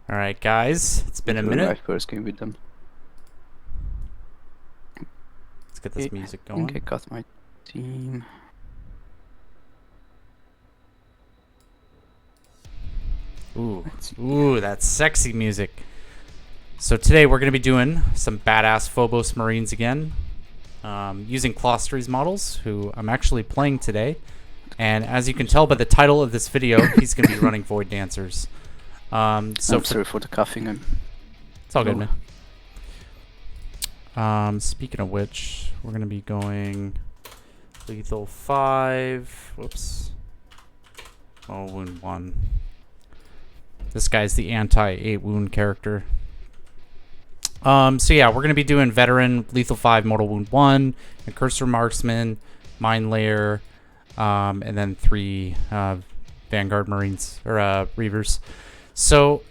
All right, guys, it's been a minute. My first game with them. Let's get this music I think I going. got my team. Ooh, that's sexy music. So today we're going to be doing some badass Phobos Marines again, using Clostery's models, who I'm actually playing today. And as you can tell by the title of this video, he's going to be running Void Dancers. So I'm sorry for the coughing. It's all good, man. Speaking of which, we're going to be going Lethal 5. Whoops. Oh, Wound 1. This guy's the anti-8 wound character. So yeah, we're going to be doing Veteran, Lethal 5, Mortal Wound 1, and Cursor Marksman, Mine Layer, and then 3 Vanguard Marines, or Reavers. So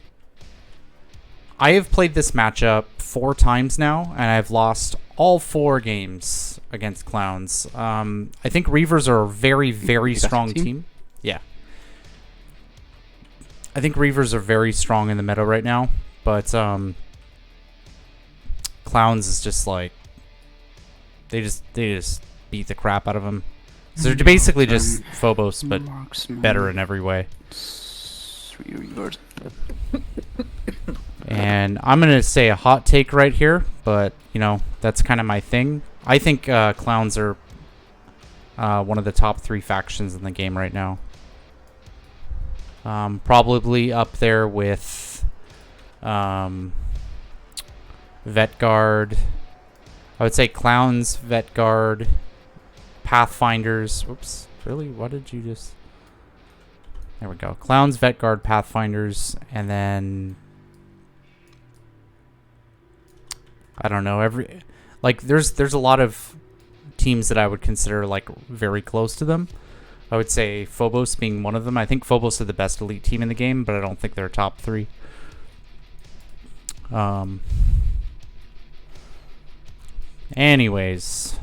I have played this matchup 4 times now, and I've lost all 4 games against Clowns. I think Reavers are a very, very strong team. Yeah. I think Reavers are very strong in the meta right now, but Clowns is just like they just beat the crap out of them. So they're basically just Phobos, but better in every way. And I'm gonna say a hot take right here, but you know that's kind of my thing. I think Clowns are one of the top 3 factions in the game right now. Probably up there with Vet Guard. I would say Clowns, Vet Guard, Pathfinders. Whoops. Really? What did you just... There we go. Clowns, Vet Guard, Pathfinders, and then... I don't know. There's a lot of teams that I would consider like very close to them. I would say Phobos being one of them. I think Phobos are the best elite team in the game, but I don't think they're top 3. Anyways,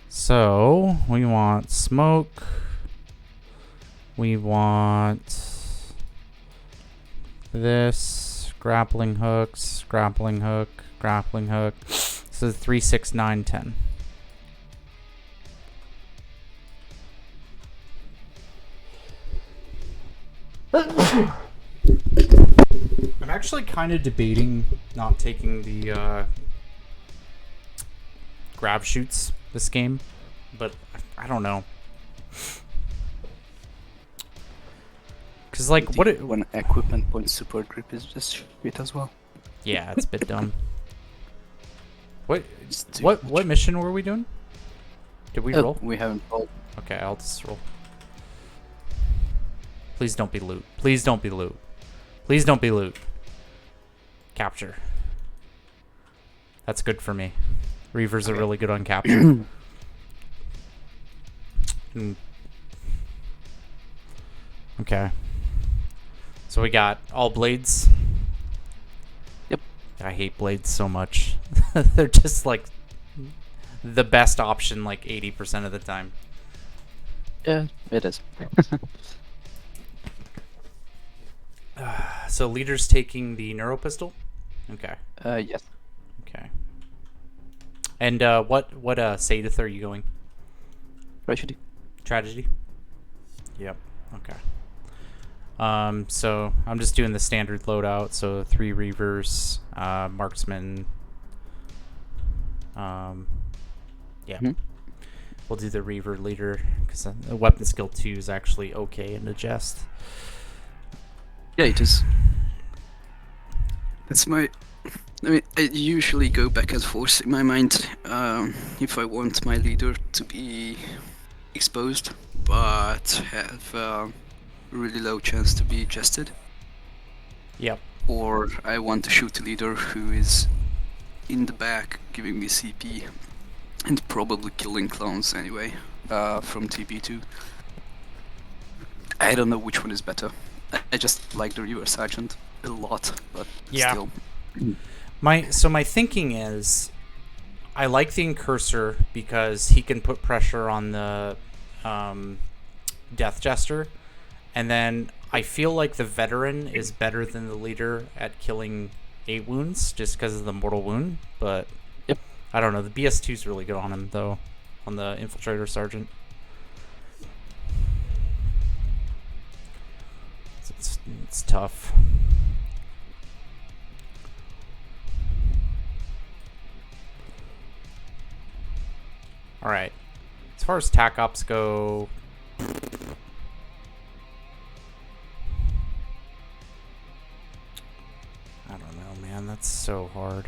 so we want smoke. We want this, grappling hooks, grappling hook, grappling hook. So 3, 6, 9, 10. I'm actually kind of debating not taking the grab shoots this game, but I don't know. Cause like when equipment point support grip is just shit as well. Yeah, it's a bit dumb. What mission were we doing? Did we roll? We haven't rolled. Okay, I'll just roll. Please don't be loot. Please don't be loot. Please don't be loot. Capture. That's good for me. Reavers are really good on capture. Okay. So we got all blades. Yep. I hate blades so much. They're just like the best option like 80% of the time. Yeah, it is. So leader's taking the neuro pistol? Okay. Yes. Okay. And what Sadith are you going? Tragedy. Tragedy? Yep. Okay. So I'm just doing the standard loadout, so 3 Reavers, Marksman. Yeah. Mm-hmm. We'll do the Reaver leader, because the weapon skill 2 is actually okay in the jest. Yeah, it is. That's my... I mean, I usually go back and forth in my mind if I want my leader to be exposed, but have a really low chance to be jested. Yep. Or I want to shoot a leader who is in the back giving me CP and probably killing clowns anyway from TP2. I don't know which one is better. I just like the Reaver Sergeant a lot, but still. My thinking is, I like the Incursor because he can put pressure on the Death Jester, and then I feel like the veteran is better than the leader at killing 8 wounds just because of the mortal wound, but Yep. I don't know. The BS2 is really good on him, though, on the Infiltrator Sergeant. It's tough. Alright. As far as TAC ops go... I don't know, man. That's so hard.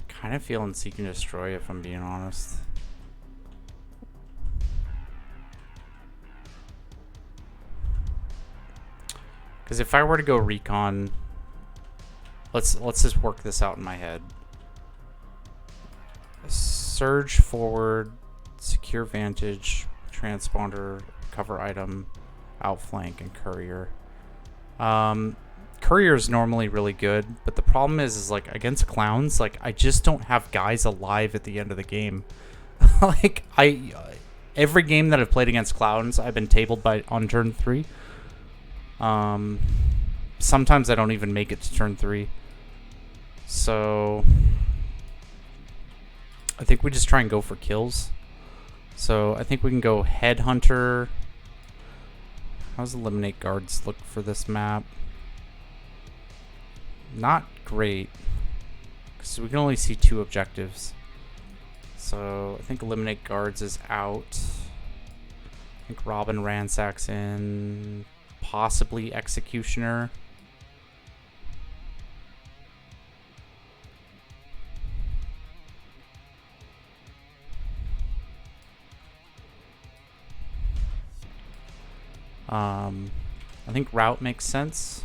Kind of feeling Seek and Destroy, if I'm being honest. Because if I were to go recon, let's just work this out in my head. Surge forward, secure vantage, transponder, cover item, outflank, and courier. Courier is normally really good, but the problem is like against clowns, like I just don't have guys alive at the end of the game. Like every game that I've played against clowns, I've been tabled on turn 3. Sometimes I don't even make it to turn 3. So I think we just try and go for kills. So I think we can go Headhunter. How's Eliminate Guards look for this map? Not great, because we can only see 2 objectives. So I think Eliminate Guards is out. I think Robin Ransack's in. Possibly Executioner. I think Route makes sense.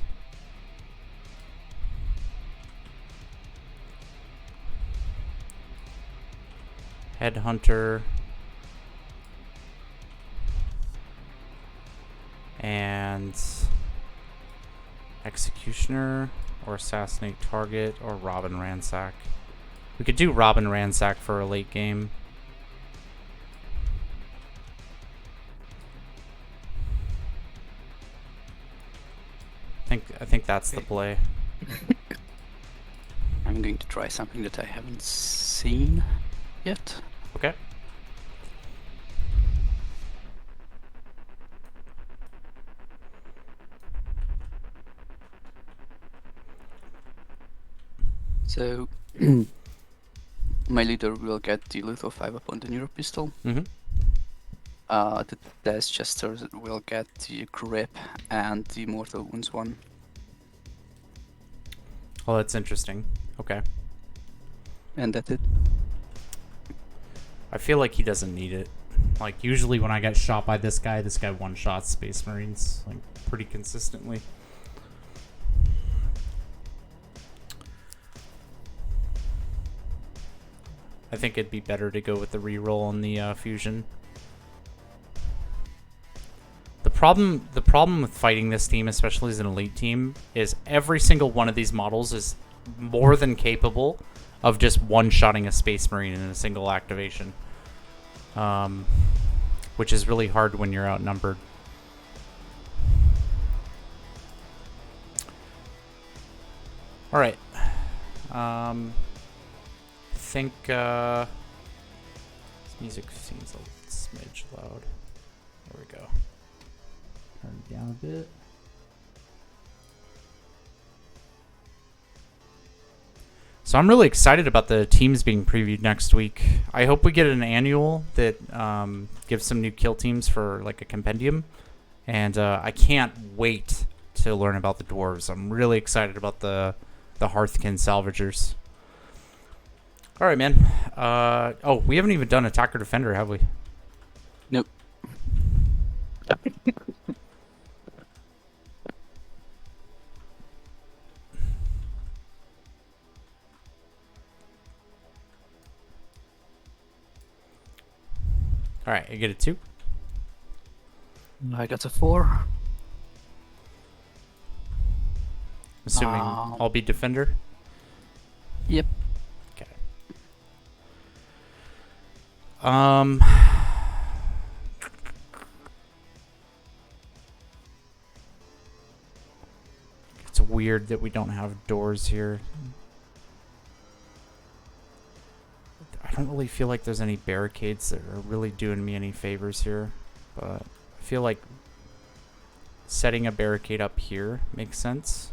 Headhunter. And Executioner or Assassinate Target or Robin Ransack. We could do Robin Ransack for a late game. I think that's the play. I'm going to try something that I haven't seen yet. Okay. So, my leader will get the Lethal 5 upon the Neuro Pistol. Mm-hmm. The Death Chester will get the Grip and the Mortal Wounds 1. Oh, that's interesting. Okay. And that's it. I feel like he doesn't need it. Like, usually when I get shot by this guy one-shots Space Marines, like, pretty consistently. I think it'd be better to go with the reroll on the fusion. The problem with fighting this team, especially as an elite team, is every single one of these models is more than capable of just one-shotting a Space Marine in a single activation. Which is really hard when you're outnumbered. Alright. I think this music seems a smidge loud. There we go. Turn it down a bit. So I'm really excited about the teams being previewed next week. I hope we get an annual that gives some new kill teams for like a compendium. And I can't wait to learn about the dwarves. I'm really excited about the Hearthkin salvagers. All right, man. Oh, we haven't even done attacker defender, have we? Nope. All right, I get a 2. I got a 4. Assuming I'll be defender. Yep. Okay. It's weird that we don't have doors here. I don't really feel like there's any barricades that are really doing me any favors here, but I feel like setting a barricade up here makes sense.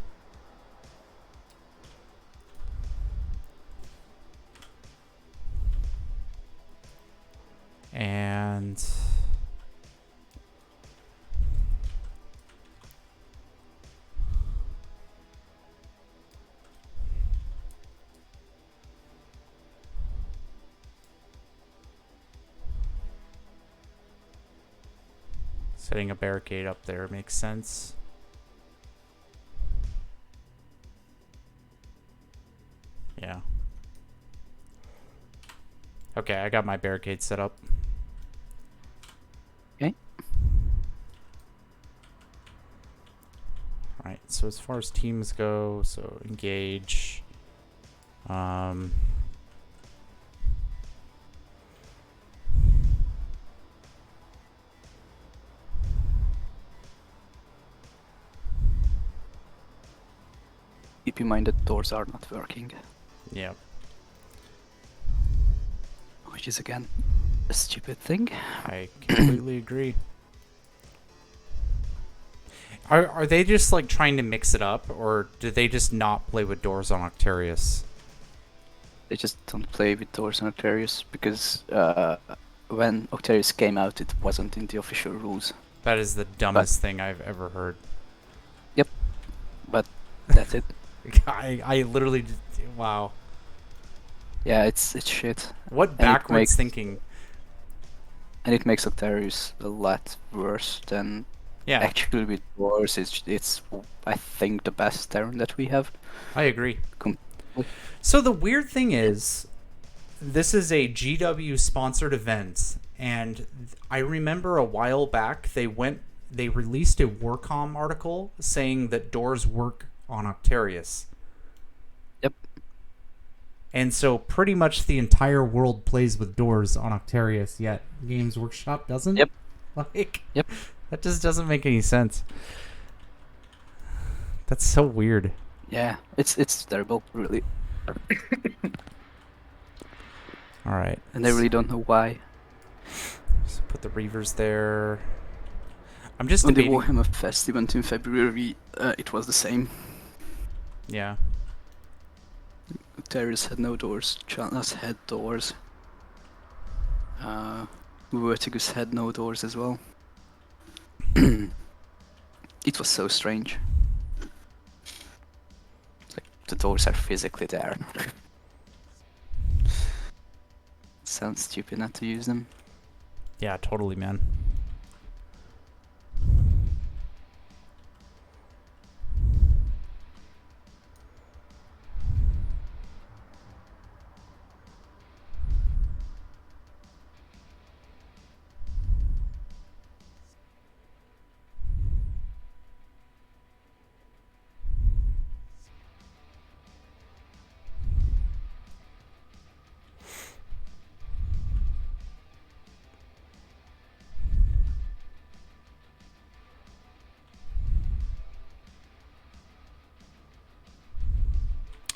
And setting a barricade up there makes sense. Yeah. Okay, I got my barricade set up. Okay. Alright, so as far as teams go, so engage. Keep in mind that doors are not working, Yeah. which is again a stupid thing. I completely agree. Are they just like trying to mix it up, or do they just not play with doors on Octarius? They just don't play with doors on Octarius because when Octarius came out, it wasn't in the official rules. That is the dumbest thing I've ever heard. Yep, but that's it. I literally just, wow. Yeah, it's shit. What backwards thinking? And it makes Octarius a lot worse than Yeah, actually with doors. It's I think the best Terran that we have. I agree. Completely. So the weird thing is, this is a GW sponsored event, and I remember a while back they released a Warcom article saying that doors work on Octarius. Yep. And so pretty much the entire world plays with doors on Octarius, yet Games Workshop doesn't? Yep. Like, Yep. that just doesn't make any sense. That's so weird. Yeah, it's terrible, really. All right. And I really don't know why. So put the Reavers there. I'm just On the debating. Warhammer Fest event in February, it was the same. Yeah. Octarius had no doors, Chalnas had doors. Vertigus had no doors as well. It was so strange. Like, the doors are physically there. Sounds stupid not to use them. Yeah, totally, man.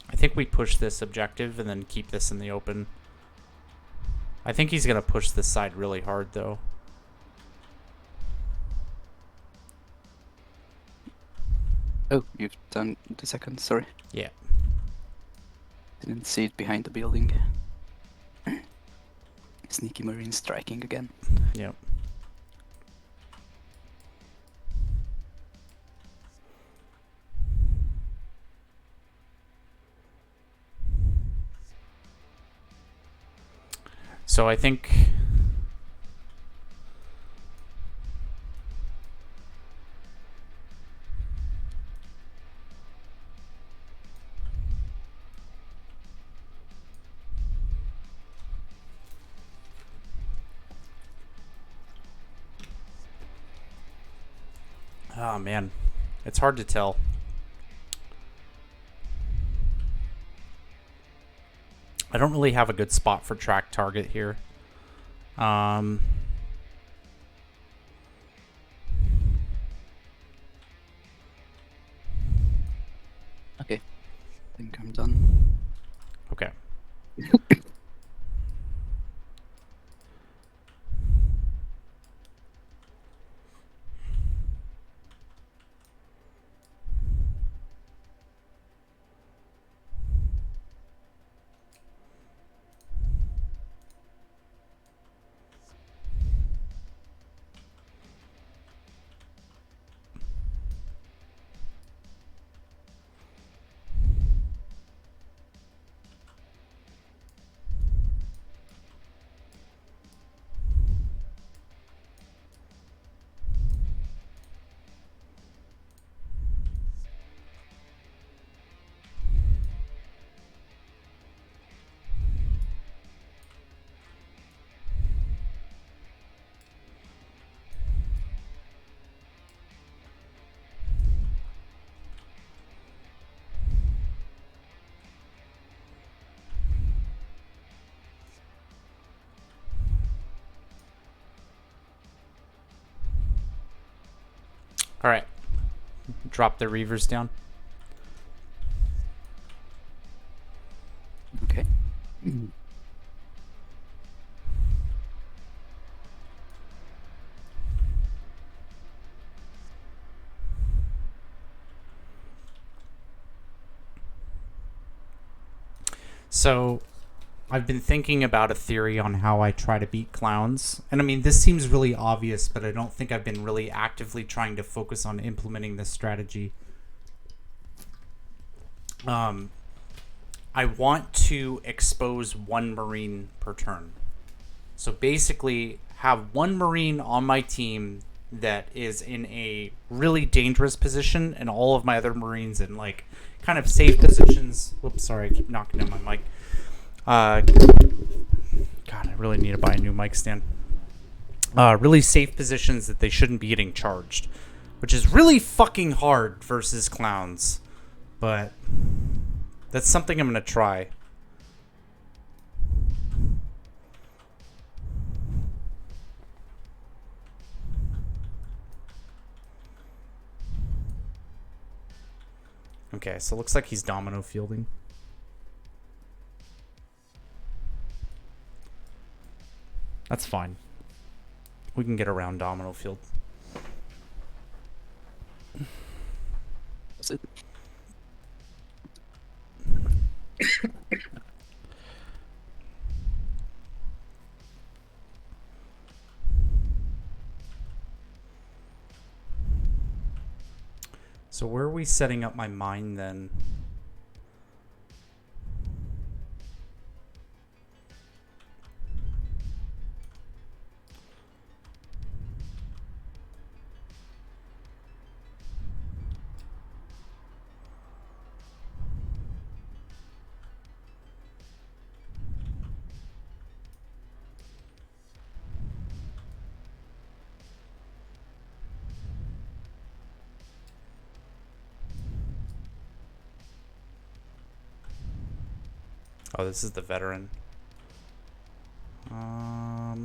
I think we push this objective and then keep this in the open. I think he's going to push this side really hard, though. Oh, you've done the second, sorry. Yeah. Didn't see it behind the building. Sneaky Marine striking again. Yep. So I think Oh man, it's hard to tell. I don't really have a good spot for track target here. Okay, I think I'm done. Okay. All right. Drop the reavers down. Okay. So, I've been thinking about a theory on how I try to beat clowns. And I mean, this seems really obvious, but I don't think I've been really actively trying to focus on implementing this strategy. I want to expose one Marine per turn. So basically, have one Marine on my team that is in a really dangerous position, and all of my other Marines in like kind of safe positions. Whoops, sorry, I keep knocking on my mic. God, I really need to buy a new mic stand. Really safe positions that they shouldn't be getting charged, which is really fucking hard versus clowns. But that's something I'm going to try. Okay, so it looks like he's domino fielding. That's fine. We can get around domino field. That's it. So where are we setting up my mine then? Oh, this is the veteran. I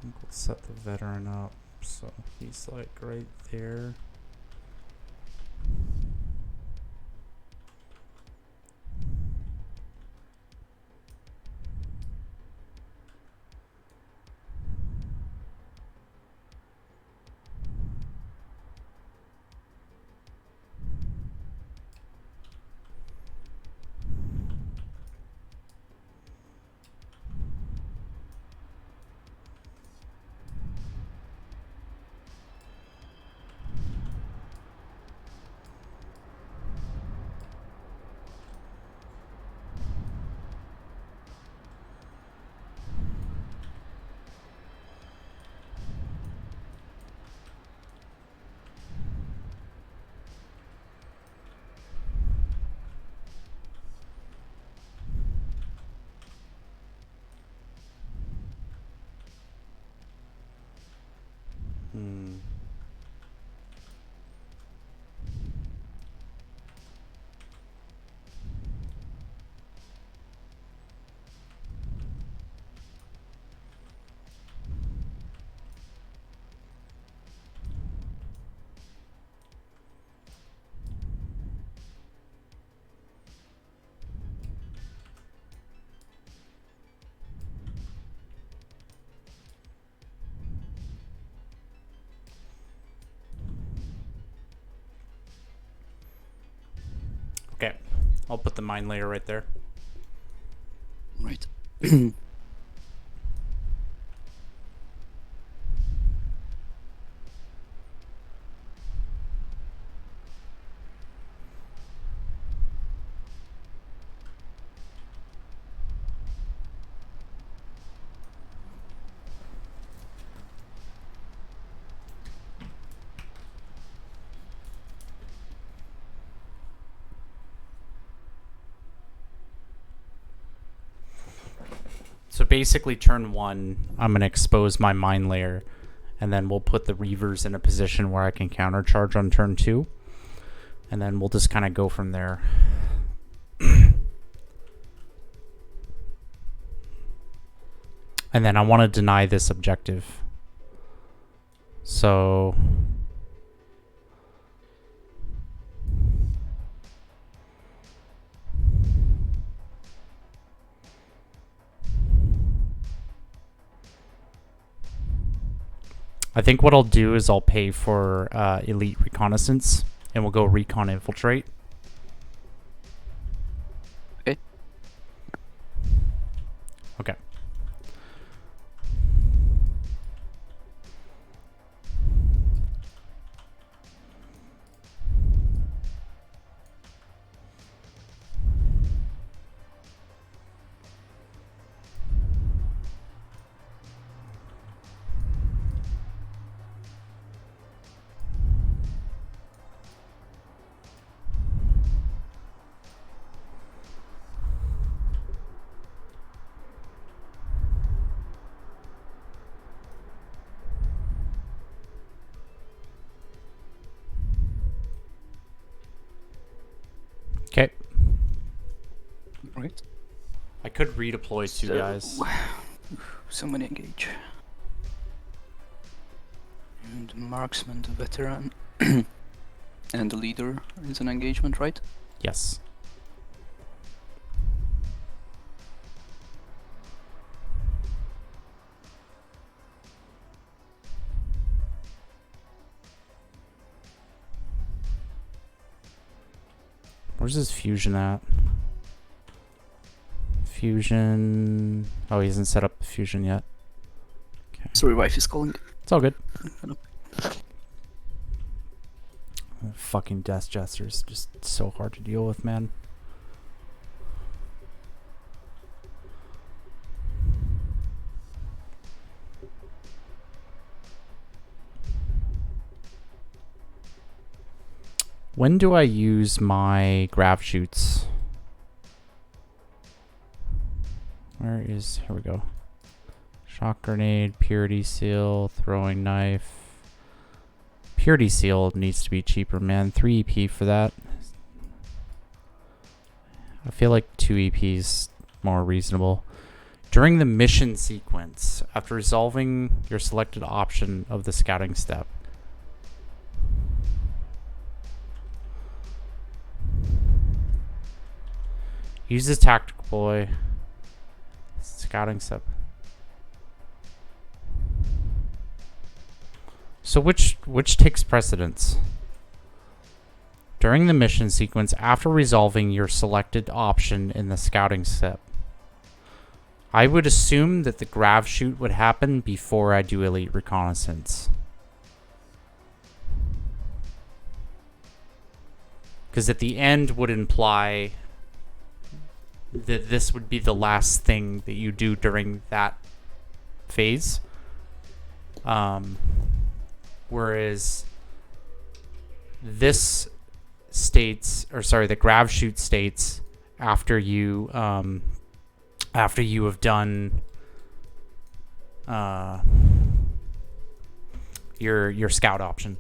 think we'll set the veteran up so he's like right there. Hmm. Okay, I'll put the mine layer right there. Right. So basically, turn 1, I'm going to expose my mine layer, and then we'll put the Reavers in a position where I can countercharge on turn 2, and then we'll just kind of go from there. And then I want to deny this objective. So I think what I'll do is I'll pay for elite reconnaissance, and we'll go recon infiltrate. Okay. Okay. Okay. Right. I could redeploy 2 guys. Someone engage. And the marksman, the veteran, and the leader is an engagement, right? Yes. Where's his fusion at? Fusion. Oh, he hasn't set up the fusion yet. Okay. Sorry, wife is calling. It's all good. Fucking Death Jester's just so hard to deal with, man. When do I use my grav shoots? Where is... Here we go. Shock grenade, purity seal, throwing knife. Purity seal needs to be cheaper, man. 3 EP for that. I feel like 2 EP is more reasonable. During the mission sequence, after resolving your selected option of the scouting step, use the tactical boy. Scouting step. So which takes precedence? During the mission sequence, after resolving your selected option in the scouting step, I would assume that the grav shoot would happen before I do elite reconnaissance. Because at the end would imply that this would be the last thing that you do during that phase. Whereas this states, or sorry, the grav shoot states after you have done your scout option.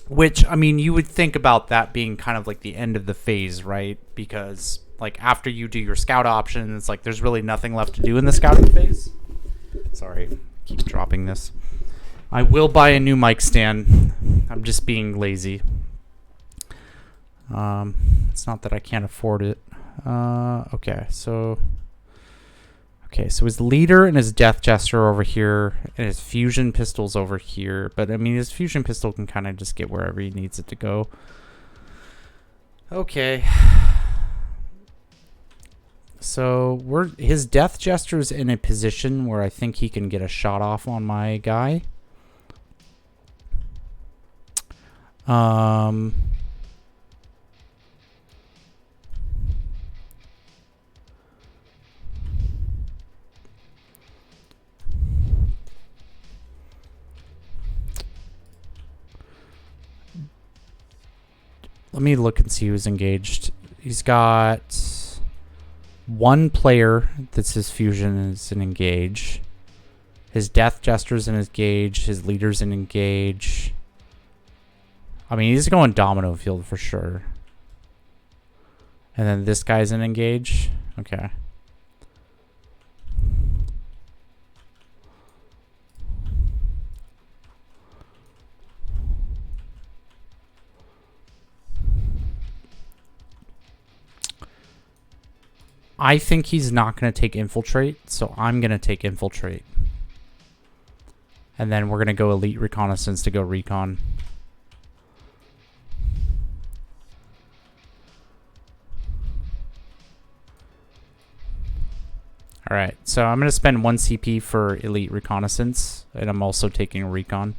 Which, I mean, you would think about that being kind of like the end of the phase, right? Because like after you do your scout option, it's like there's really nothing left to do in the scouting phase. Sorry, keep dropping this. I will buy a new mic stand. I'm just being lazy. It's not that I can't afford it. Okay, so his leader and his death jester over here, and his fusion pistol's over here. But I mean, his fusion pistol can kind of just get wherever he needs it to go. Okay. So his death jester's in a position where I think he can get a shot off on my guy. Let me look and see who's engaged. He's got one player that's his fusion is an engage. His death jester's in his gauge. His leader's in engage. I mean, he's going domino field for sure. And then this guy's in engage. Okay. I think he's not going to take infiltrate, so I'm going to take infiltrate. And then we're going to go elite reconnaissance to go recon. Alright, so I'm going to spend 1 CP for elite reconnaissance, and I'm also taking recon.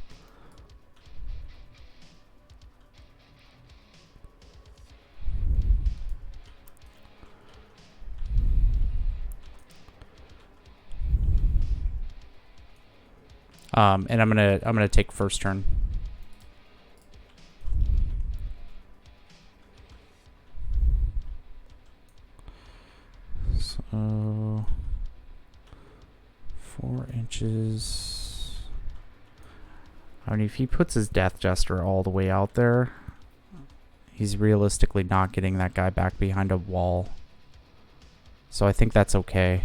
And I'm gonna take first turn. So 4 inches. I mean, if he puts his death jester all the way out there, he's realistically not getting that guy back behind a wall. So I think that's okay.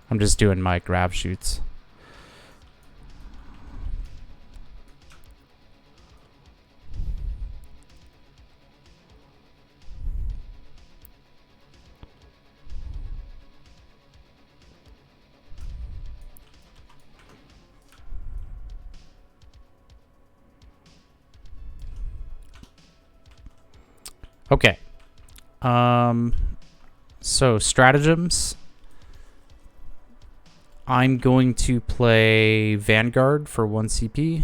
I'm just doing my grab shoots. Okay. So stratagems. I'm going to play Vanguard for 1 CP.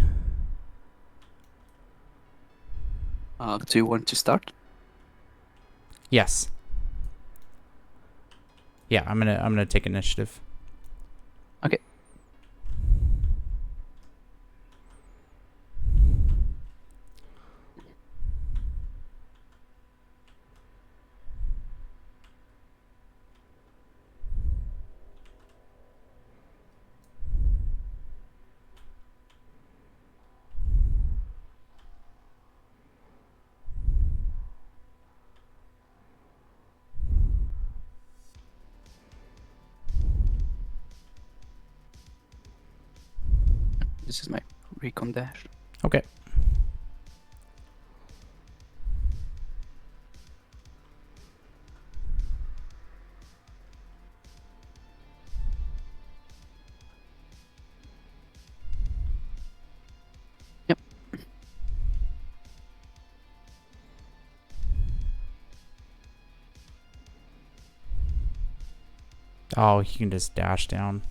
Do you want to start? Yes. Yeah, I'm gonna take initiative. Okay. This is my recon dash. Okay. Yep. Oh, he can just dash down.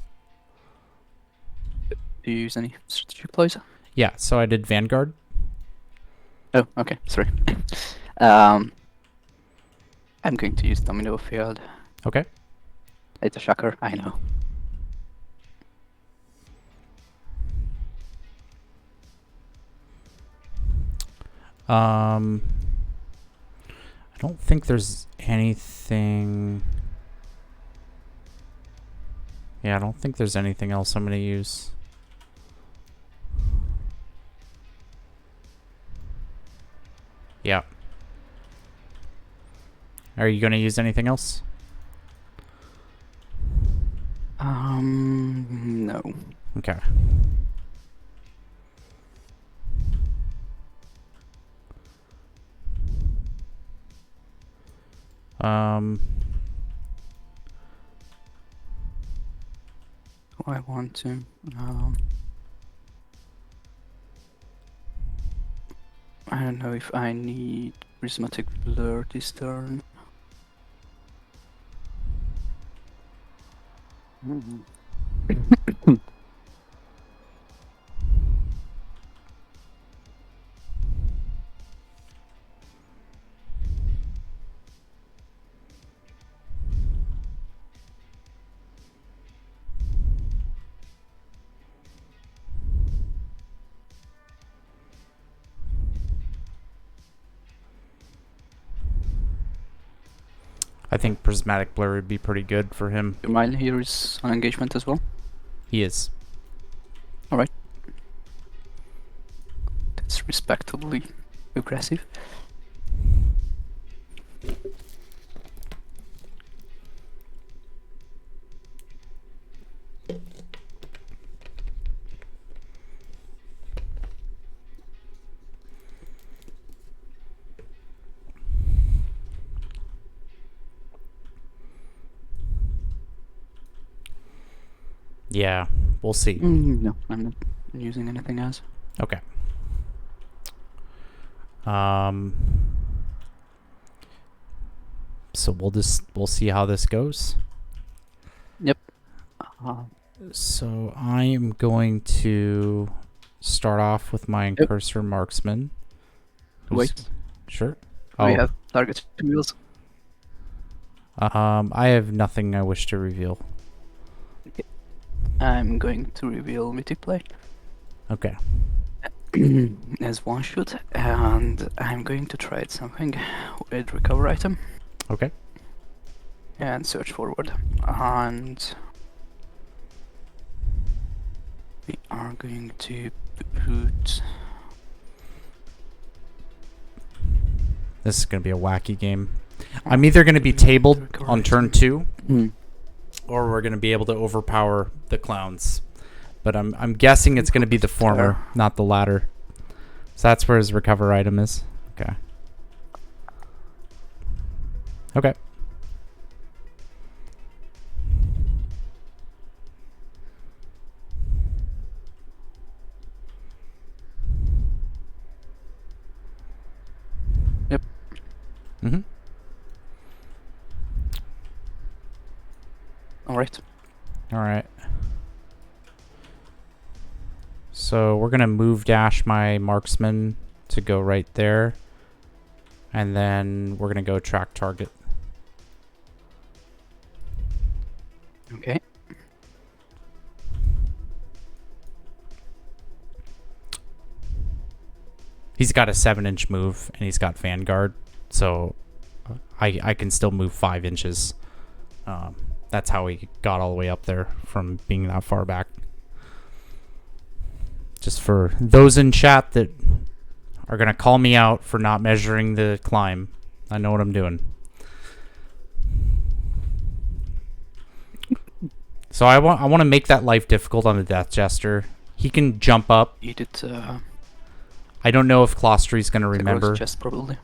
Do you use any strategy plays? Yeah, so I did Vanguard. Oh, okay. Sorry. I'm going to use domino field. Okay. It's a shocker, I know. I don't think there's anything... Yeah, I don't think there's anything else I'm going to use. Yeah. Are you going to use anything else? No. Okay. I want to. I don't know if I need prismatic blur this turn. I think prismatic blur would be pretty good for him. Your mile here is on engagement as well. He is. Alright. That's respectably aggressive. Yeah, we'll see. No, I'm not using anything else. Okay. So we'll see how this goes. Yep. So I am going to start off with my Incursor Marksman. Wait. Sure. We have target wheels. I have nothing I wish to reveal. Okay. I'm going to reveal Mythic Play Okay. as one shot, and I'm going to try something with recover item Okay. and search forward. And we are going to put. This is going to be a wacky game. I'm either going to be tabled on turn 2, or we're going to be able to overpower the clowns. But I'm guessing it's going to be the former, not the latter. So that's where his recover item is. Okay. Okay. Yep. Mm-hmm. Alright. Alright. So we're going to move dash my marksman to go right there. And then we're going to go track target. Okay. He's got a 7-inch move, and he's got Vanguard. So I can still move 5 inches. That's how he got all the way up there from being that far back. Just for those in chat that are going to call me out for not measuring the climb, I know what I'm doing. So I want to make that life difficult on the Death Jester. He can jump up. Eat it. I don't know if Clostry's going to remember. Chest probably.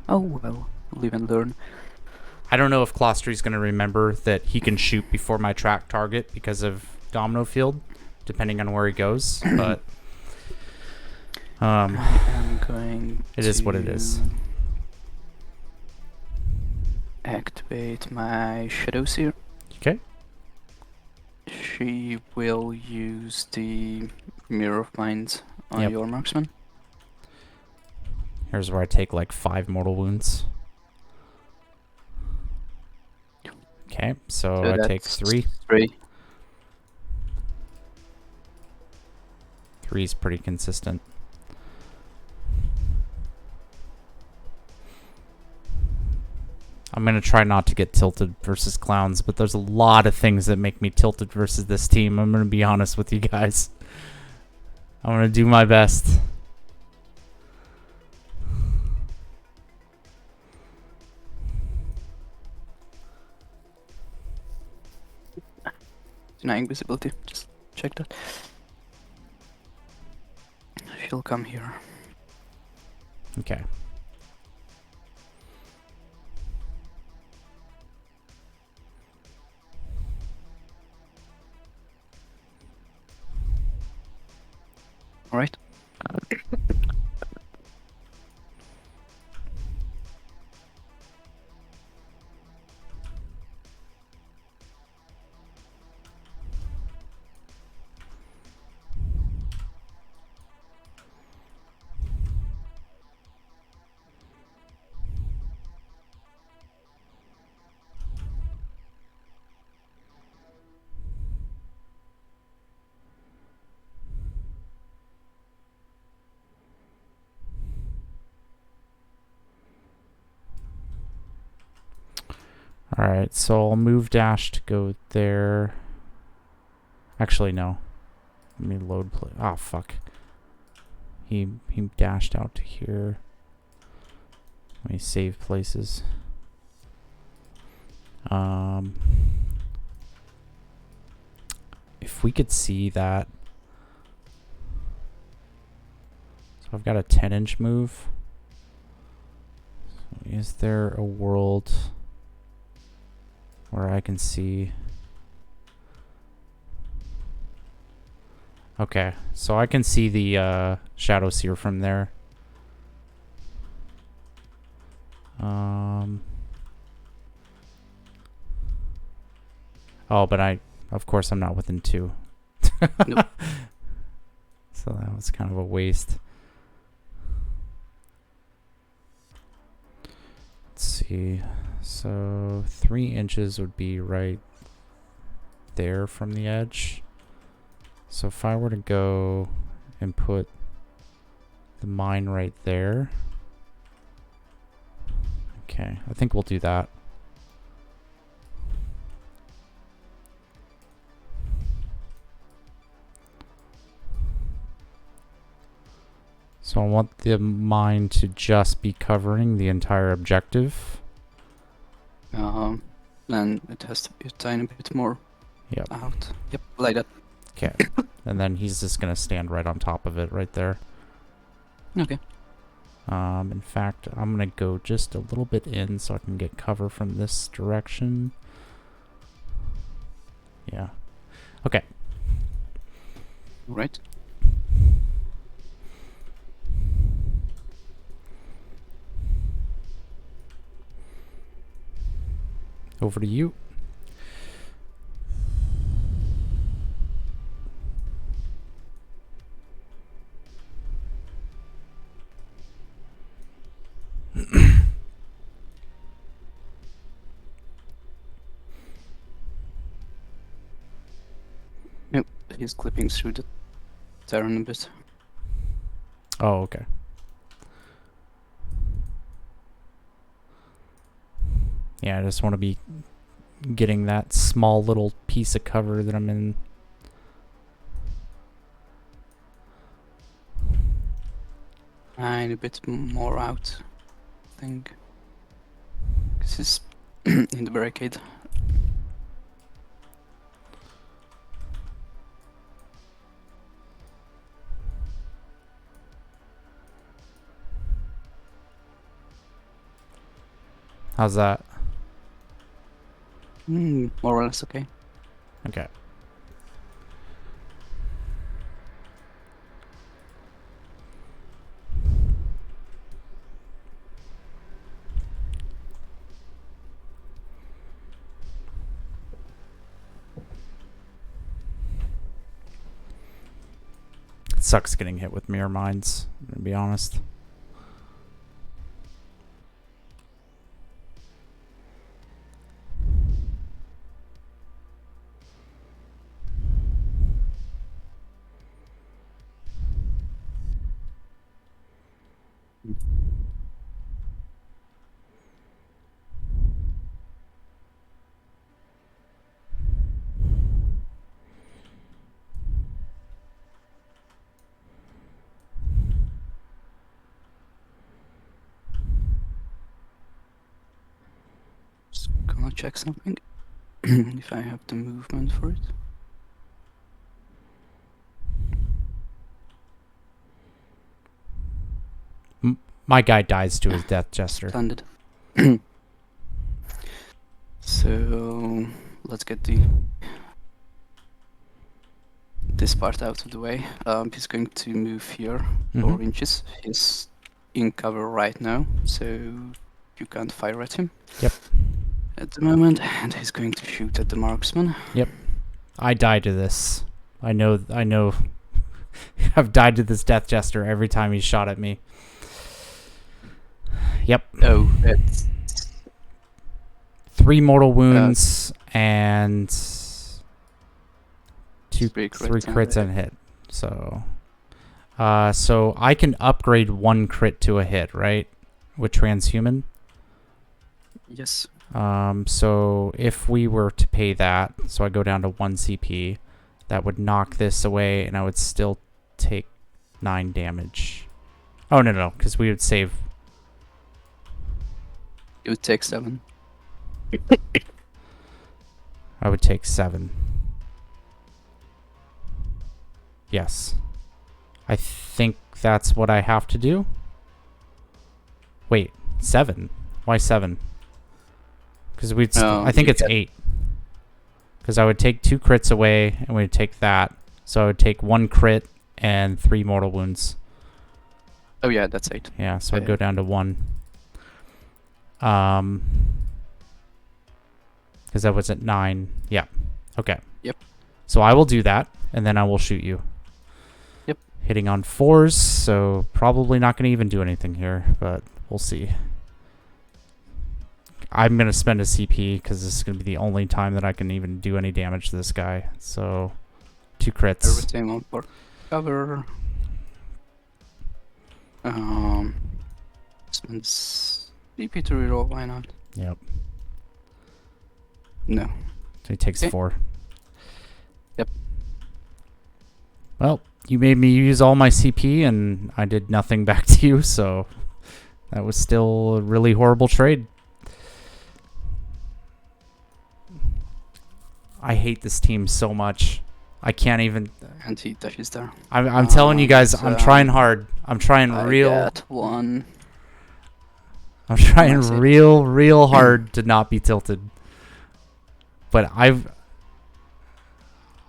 Oh well, live and learn. I don't know if Clostry's going to remember that he can shoot before my track target because of Domino Field, depending on where he goes. But I am going. It is what it is. Activate my Shadow Seer. Okay. She will use the Mirror of Minds on Yep. your marksman. Here's where I take like 5 mortal wounds. Okay, so I take 3. 3. 3 is pretty consistent. I'm going to try not to get tilted versus clowns, but there's a lot of things that make me tilted versus this team. I'm going to be honest with you guys. I'm going to do my best. Denying visibility. Just check that. She'll come here. Okay. All right. Alright, so I'll move dash to go there. Actually, no. Let me load play. Oh, fuck. He dashed out to here. Let me save places. If we could see that. So I've got a 10-inch move. So is there a world where I can see? Okay, so I can see the Shadow Seer from there. Oh, but of course I'm not within 2. Nope. So that was kind of a waste. Let's see. So 3 inches would be right there from the edge. So if I were to go and put the mine right there. Okay, I think we'll do that. So I want the mine to just be covering the entire objective. And it has to be a tiny bit more out. Yep, like that. Okay. And then he's just going to stand right on top of it right there. Okay. In fact, I'm going to go just a little bit in so I can get cover from this direction. Yeah. Okay. All right. Over to you. Yep, he's clipping through the terrain a bit. Oh, okay. Yeah, I just want to be getting that small little piece of cover that I'm in. And a bit more out, I think. This is in the barricade. How's that? More or less okay. Okay. It sucks getting hit with mirror mines, to be honest. check something. If I have the movement for it. My guy dies to his death jester. Splendid. So let's get this part out of the way. He's going to move here 4 inches. He's in cover right now, so you can't fire at him. Yep. At the moment, and he's going to shoot at the marksman. Yep. I die to this. I know. I've died to this death jester every time he shot at me. Yep. Oh, it's 3 mortal wounds and three crits and a hit. So I can upgrade 1 crit to a hit, right? With transhuman. Yes. So if we were to pay that, so I go down to 1 CP, that would knock this away, and I would still take 9 damage. Oh no, because we would save. It would take 7. I would take 7. Yes. I think that's what I have to do. Wait, 7? Why 7? Because we'd. I think it's 8. Because I would take 2 crits away, and we'd take that. So I would take 1 crit and 3 mortal wounds. Oh yeah, that's 8. Yeah, so I'd go down to 1. Because that was at 9. Yeah. Okay. Yep. So I will do that, and then I will shoot you. Yep. Hitting on 4s, so probably not going to even do anything here, but we'll see. I'm going to spend a CP because this is going to be the only time that I can even do any damage to this guy. So 2 crits. Everything on for cover. Spend CP to reroll, why not? Yep. No. So he takes 4. Yep. Well, you made me use all my CP, and I did nothing back to you, so that was still a really horrible trade. I hate this team so much. I can't even. And he dashes there. I'm telling you guys, I'm trying hard. I'm trying real. I got 1. I'm trying real hard to not be tilted. But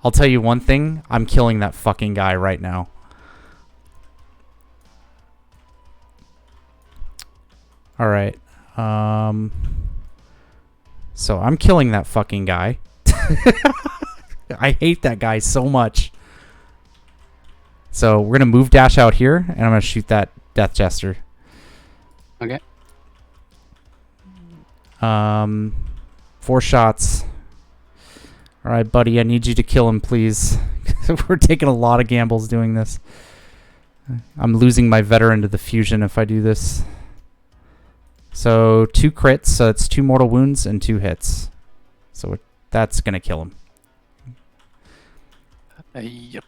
I'll tell you one thing. I'm killing that fucking guy right now. All right. So I'm killing that fucking guy. I hate that guy so much. So we're going to move dash out here, and I'm going to shoot that death jester. Okay. 4 shots. All right, buddy, I need you to kill him, please. We're taking a lot of gambles doing this. I'm losing my veteran to the fusion if I do this. So 2 crits, so it's 2 mortal wounds and 2 hits. So that's going to kill him. Yep.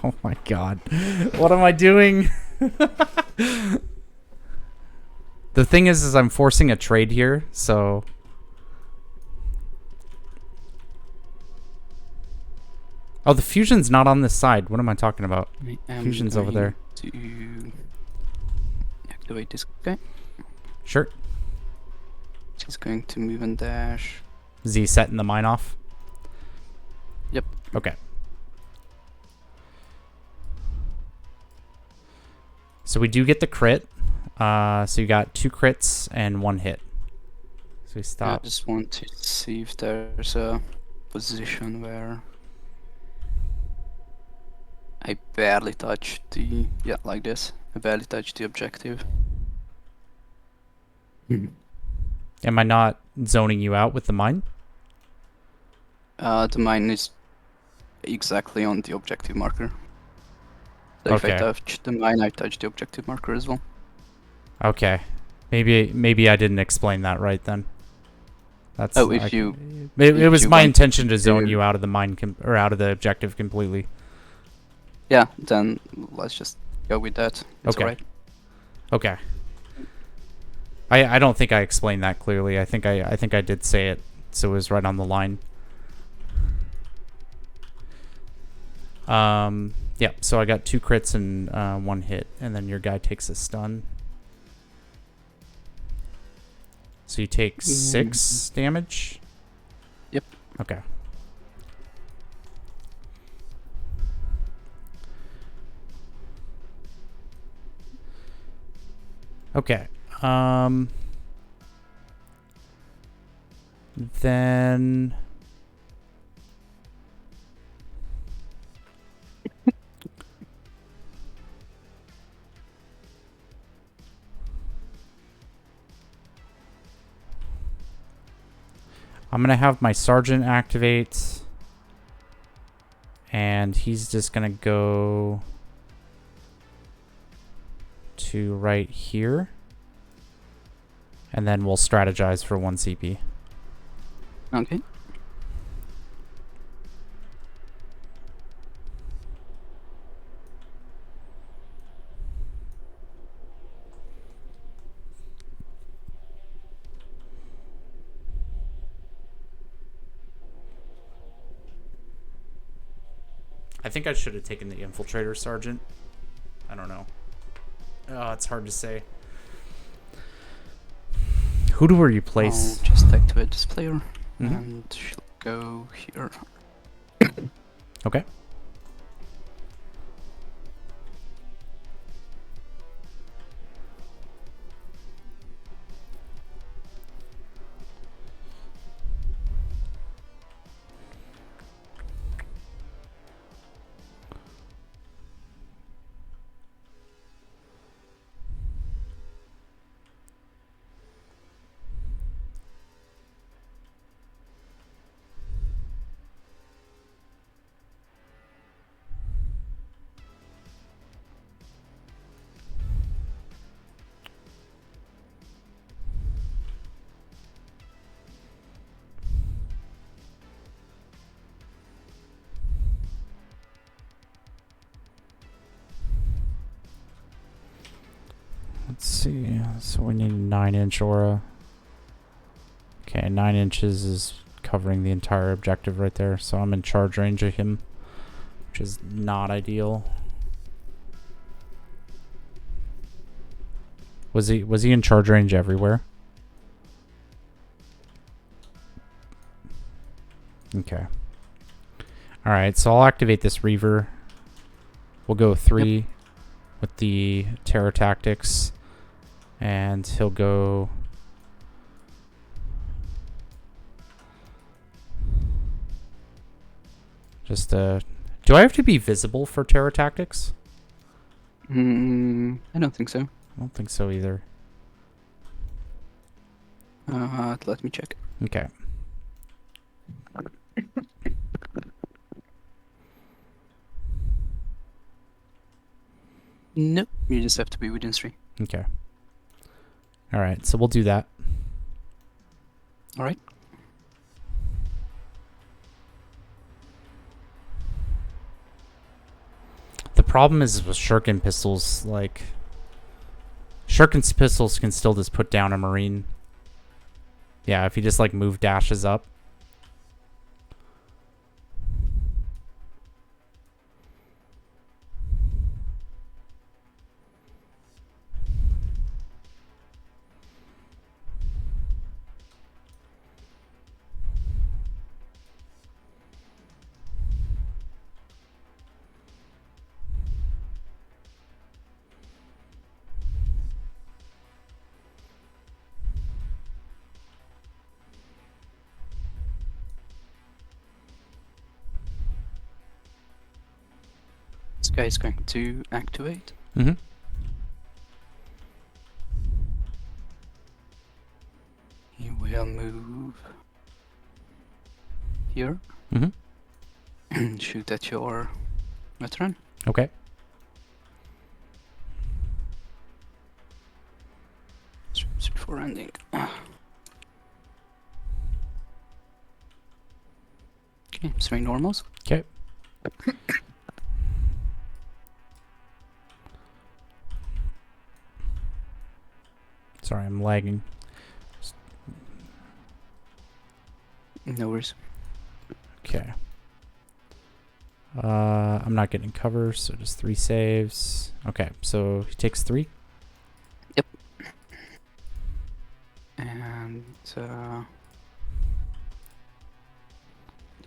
Oh my god. What am I doing? The thing is I'm forcing a trade here, so... Oh, the fusion's not on this side. What am I talking about? Fusion's over there. To activate this guy. Sure. He's going to move and dash. Is he setting the mine off? Yep. Okay. So we do get the crit. So you got 2 crits and 1 hit. So we stop. I just want to see if there's a position where I barely touch the... Yeah, like this. I barely touch the objective. Am I not zoning you out with the mine? The mine is exactly on the objective marker. So if I touch the mine, I touch the objective marker as well. Okay. Maybe I didn't explain that right then. That's Oh, it was my intention to zone you out of the mine or out of the objective completely. Yeah, then let's just go with that. It's Okay. alright. Okay. I don't think I explained that clearly. I think I did say it, so it was right on the line. Yeah, so I got 2 crits and 1 hit, and then your guy takes a stun. So you take 6 damage? Yep. Okay. Okay. Then I'm going to have my sergeant activate, and he's just going to go to right here, and then we'll strategize for 1 CP. Okay. I think I should have taken the infiltrator sergeant. I don't know. Oh, it's hard to say. Who do we replace? I'll just activate this player Mhm. and she'll go here. Okay. Let's see. So we need a 9-inch aura. Okay, 9 inches is covering the entire objective right there. So I'm in charge range of him, which is not ideal. Was he in charge range everywhere? Okay. All right, so I'll activate this Reaver. We'll go 3 with the terror tactics, and he'll go. Just do I have to be visible for terror tactics? I don't think so. I don't think so either. Let me check. Okay. No, you just have to be within 3. Okay. All right, so we'll do that. Alright. The problem is with shuriken pistols, like shuriken pistols can still just put down a marine. Yeah, if he just like move dashes up. This guy is going to activate. Mm-hmm. He will move here. Mm-hmm. And shoot at your veteran. Okay. Before ending. Okay, 3 normals. Okay. Sorry, I'm lagging. No worries. Okay. I'm not getting cover, so just 3 saves. Okay, so he takes 3. Yep. And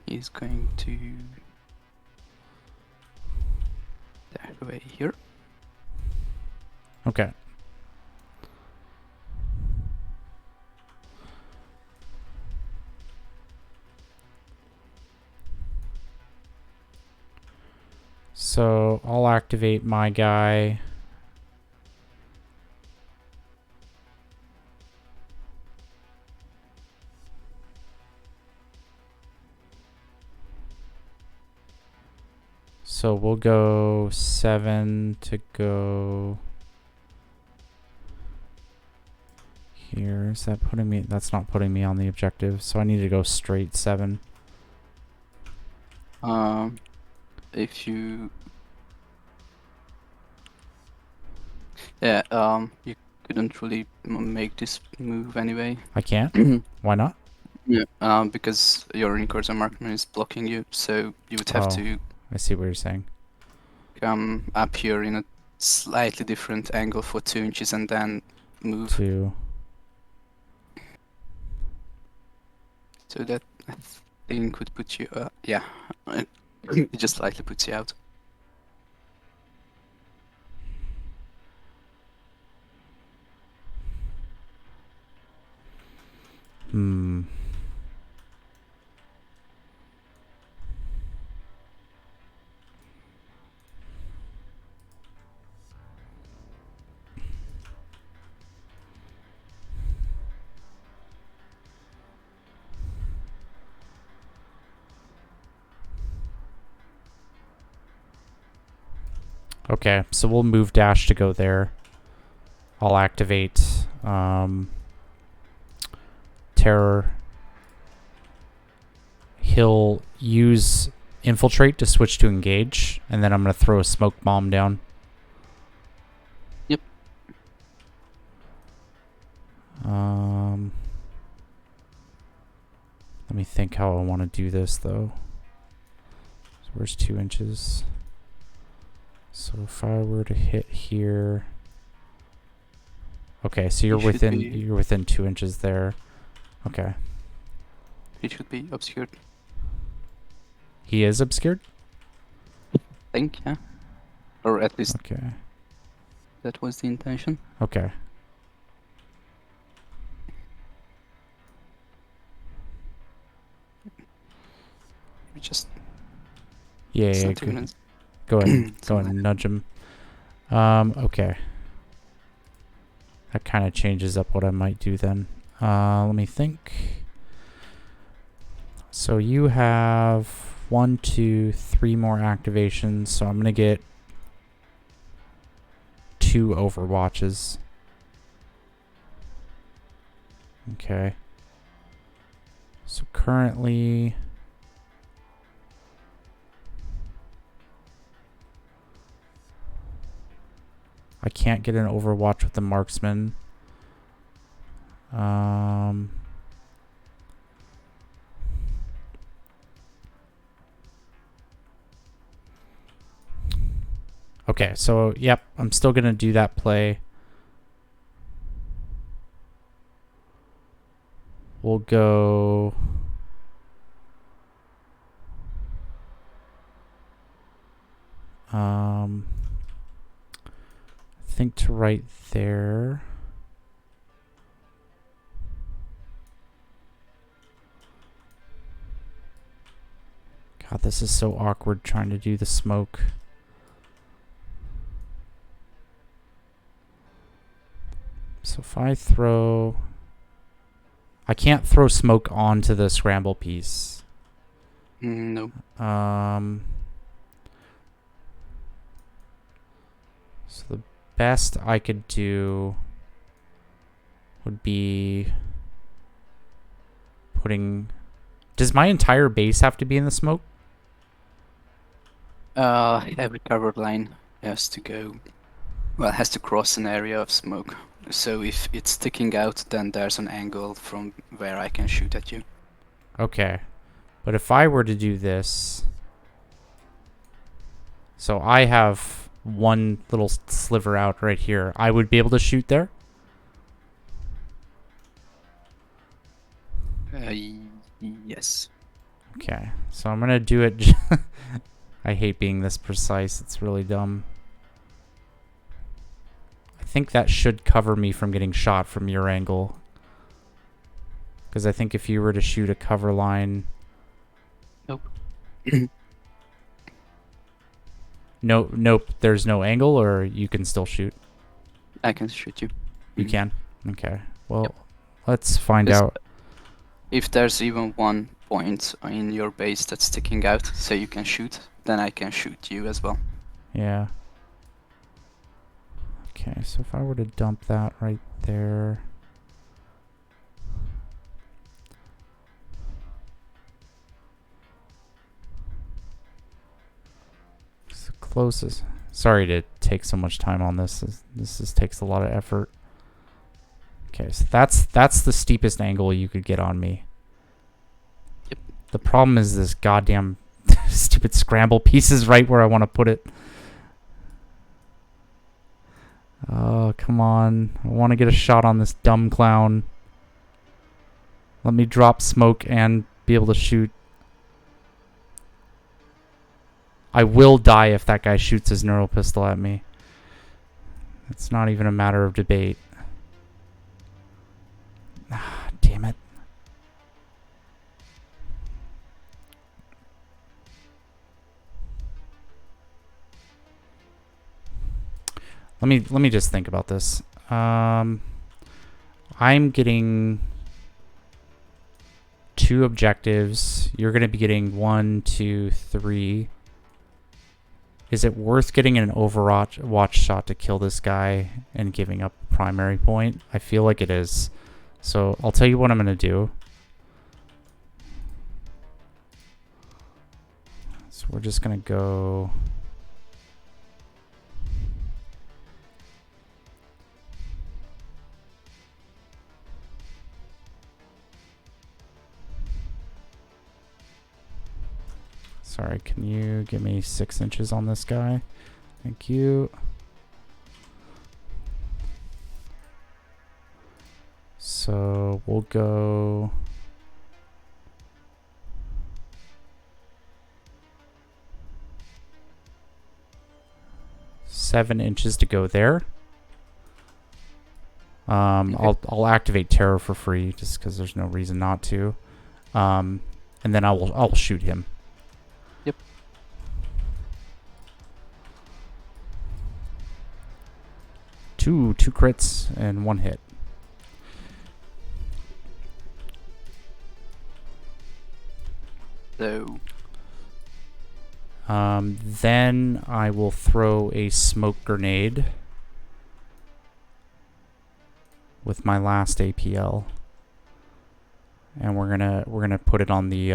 he's going to dash away here. Okay. So I'll activate my guy. So we'll go 7 to go here. Is that putting me? That's not putting me on the objective. So I need to go straight 7. If you you couldn't really make this move anyway. I can't? Why not? Yeah, because your Incursor Marksman is blocking you, so you would have to I see what you're saying. come up here in a slightly different angle for 2 inches and then move. 2. So that I think would put you, yeah, it just slightly puts you out. Hmm. Okay, so we'll move dash to go there. I'll activate terror. He'll use infiltrate to switch to engage, and then I'm going to throw a smoke bomb down. Yep. Let me think how I want to do this, though. So where's 2 inches? So if I were to hit here... Okay, so you're within 2 inches there. Okay. He should be obscured. He is obscured? I think, yeah. Or at least Okay. that was the intention. Okay. We just Yeah, go ahead. Go ahead and nudge him. Okay. That kind of changes up what I might do then. Let me think. So you have 1, 2, 3 more activations. So I'm going to get 2 overwatches. Okay. So currently... I can't get an overwatch with the marksman. Okay, so yep, I'm still gonna do that play. We'll go... I think to right there. God, this is so awkward trying to do the smoke. So if I throw... I can't throw smoke onto the scramble piece. No. So the best I could do would be putting... Does my entire base have to be in the smoke? Every covered line has to go... Well, has to cross an area of smoke. So if it's sticking out, then there's an angle from where I can shoot at you. Okay. But if I were to do this... So I have one little sliver out right here. I would be able to shoot there? Yes. Okay. So I'm going to do it... I hate being this precise. It's really dumb. I think that should cover me from getting shot from your angle. Because I think if you were to shoot a cover line... Nope. Nope, there's no angle, or you can still shoot? I can shoot you. You can? Okay. Well, Yep. let's find out. If there's even one point in your base that's sticking out, so you can shoot, then I can shoot you as well. Yeah. Okay, so if I were to dump that right there... It's the closest. Sorry to take so much time on this. This takes a lot of effort. Okay, so that's the steepest angle you could get on me. Yep. The problem is this goddamn stupid scramble piece is right where I want to put it. Oh, come on. I want to get a shot on this dumb clown. Let me drop smoke and be able to shoot. I will die if that guy shoots his neural pistol at me. It's not even a matter of debate. Ah, damn it. Let me just think about this. I'm getting 2 objectives. You're going to be getting 1, 2, 3. Is it worth getting an overwatch shot to kill this guy and giving up a primary point? I feel like it is. So I'll tell you what I'm going to do. So we're just going to go... Sorry, can you give me 6 inches on this guy? Thank you. So we'll go... Seven inches to go there. Okay. I'll activate terror for free just because there's no reason not to. And then I'll shoot him. Yep. Two crits and 1 hit. So Then I will throw a smoke grenade with my last APL, and we're gonna put it on the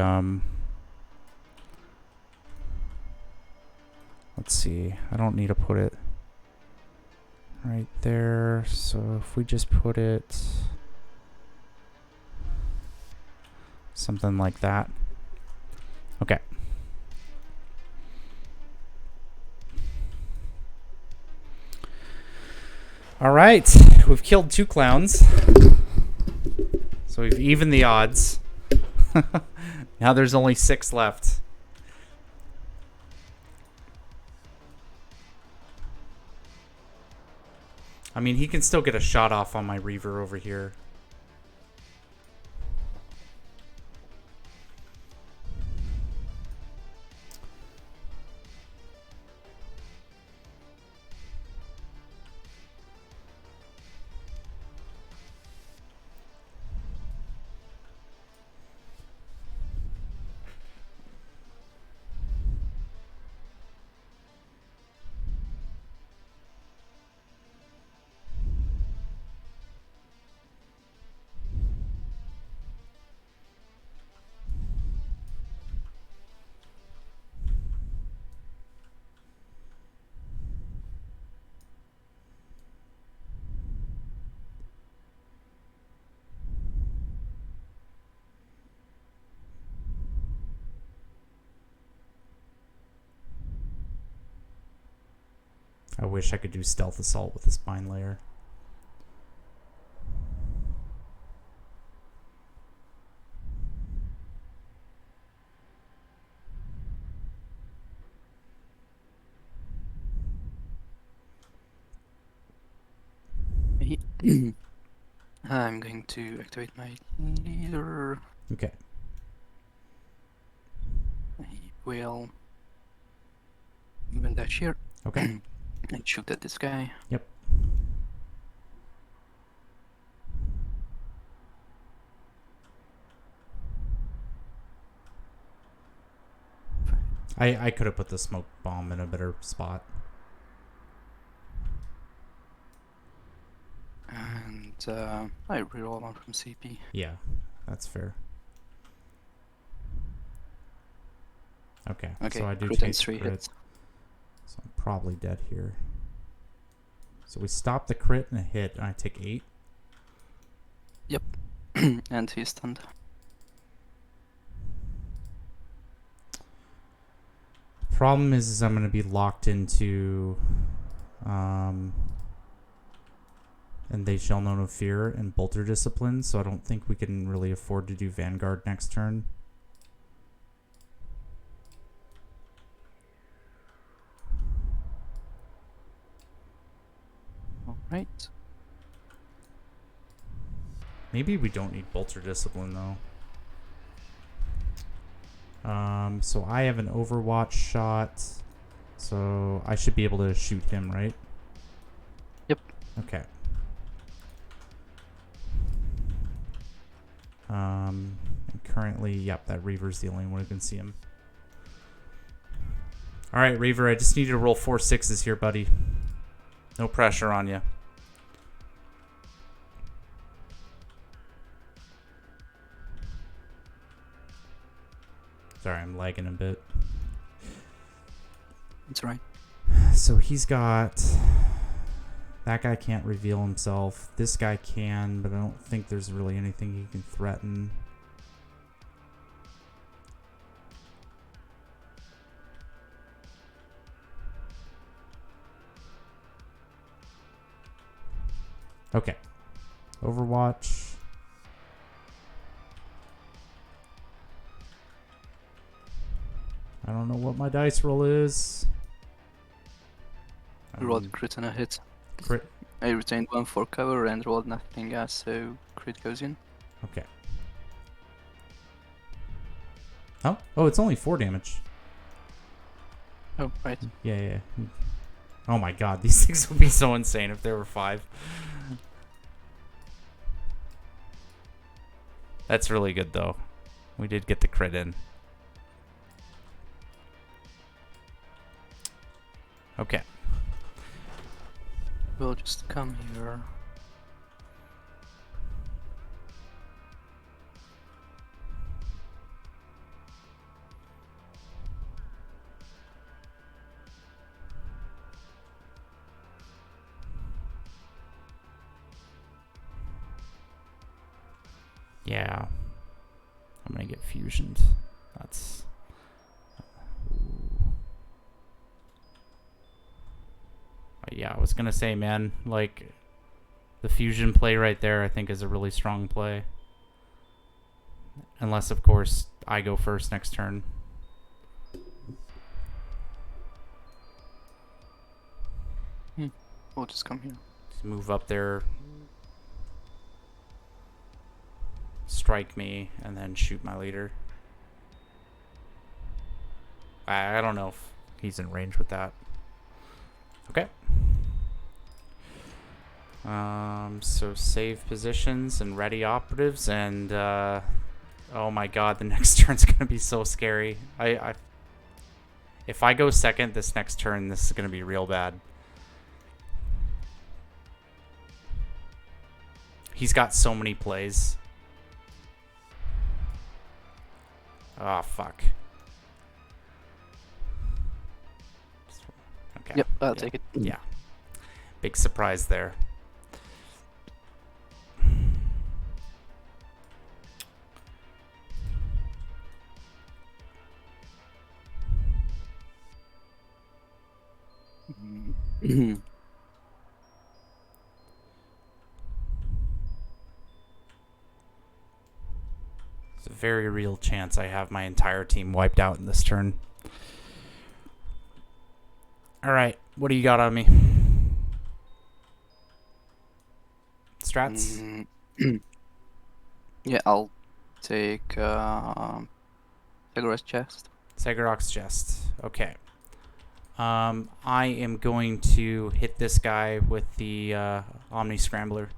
let's see, I don't need to put it right there, so if we just put it something like that. Okay. All right, we've killed 2 clowns, so we've evened the odds. Now there's only 6 left. I mean, he can still get a shot off on my Reaver over here. I wish I could do stealth assault with this mine layer. I'm going to activate my leader. Okay. He will move and dash here. Okay. And shoot at this guy. Yep. I could have put the smoke bomb in a better spot. And I reroll one from CP. Yeah, that's fair. Okay, Okay, so I do crit and take 3 crit. hits. So I'm probably dead here. So we stop the crit and a hit, and I take 8. Yep. And he's stunned. Problem is I'm going to be locked into and They Shall Know No Fear and Bolter Discipline, so I don't think we can really afford to do Vanguard next turn. Alright. Maybe we don't need Bolter Discipline, though. So I have an Overwatch shot, so I should be able to shoot him, right? Yep. Okay. And currently, yep, that Reaver's the only one who can see him. Alright, Reaver, I just need you to roll 4 6s here, buddy. No pressure on you. Sorry, I'm lagging a bit. That's right. So he's got... That guy can't reveal himself. This guy can, but I don't think there's really anything he can threaten. Okay. Overwatch. I don't know what my dice roll is. We rolled crit and a hit. Crit. I retained 1 for cover and rolled nothing else, so crit goes in. Okay. Oh, it's only 4 damage. Oh, right. Yeah. Oh my god, these things would be so insane if there were 5. That's really good, though. We did get the crit in. Okay. We'll just come here. Yeah. I'm gonna get fusioned. That's... Yeah, I was gonna say, man, like, the fusion play right there I think is a really strong play. Unless, of course, I go first next turn. We'll just come here. Just move up there, strike me, and then shoot my leader. I don't know if he's in range with that. Okay. So save positions and ready operatives, and oh my god, the next turn's gonna be so scary. If I go second this next turn, this is gonna be real bad. He's got so many plays. Oh, fuck. Okay. Yep, I'll take it. Yeah. Big surprise there. Mm. It's a very real chance I have my entire team wiped out in this turn. Alright, what do you got on me? Strats? Yeah, I'll take Cigarette Chest. Segorok's Jest. Okay. I am going to hit this guy with the Omni Scrambler.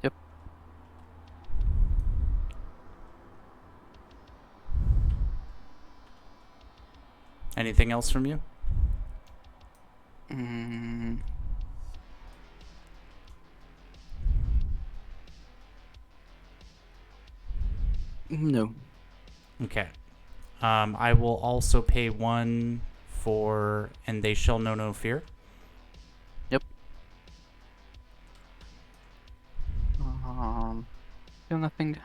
Yep. Anything else from you? No. Okay. I will also pay 1 for And They Shall Know No Fear. Yep. Still nothing.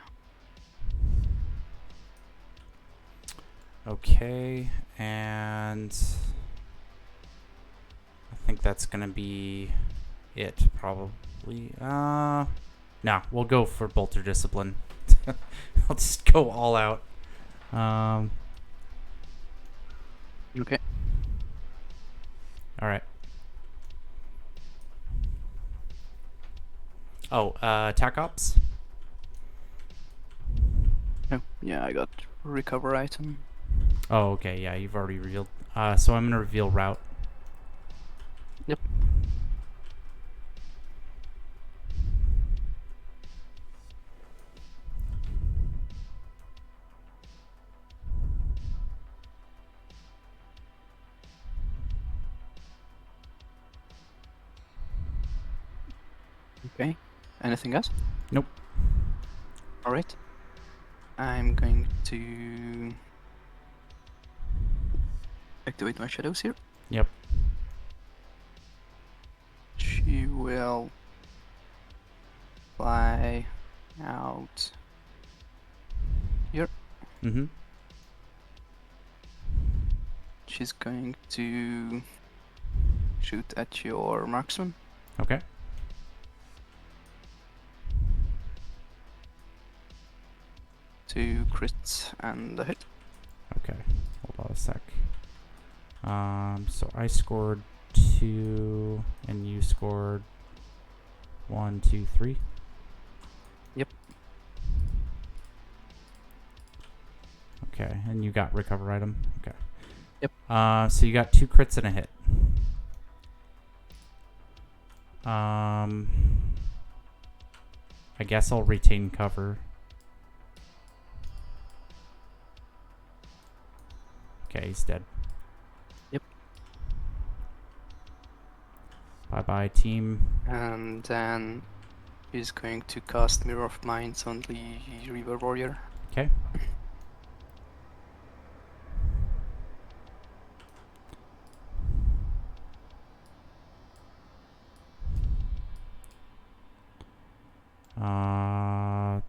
Okay, and I think that's gonna be it, probably. Nah, we'll go for Bolter Discipline. I'll just go all out. Okay. All right. Oh, attack ops. No. Yeah, I got recover item. Oh, okay, yeah, you've already revealed. So I'm gonna reveal route. Yep. Okay. Anything else? Nope. Alright. I'm going to activate my shadows here. Yep. She will fly out here. Mm-hmm. She's going to shoot at your marksman. Okay. Two crits and a hit. Okay. Hold on a sec. So I scored 2, and you scored 1, 2, 3. Yep. Okay, and you got recover item. Okay. Yep. So you got 2 crits and a hit. I guess I'll retain cover. Okay, he's dead. Yep. Bye-bye, team. And then he's going to cast Mirror of Minds on the River Warrior. Okay.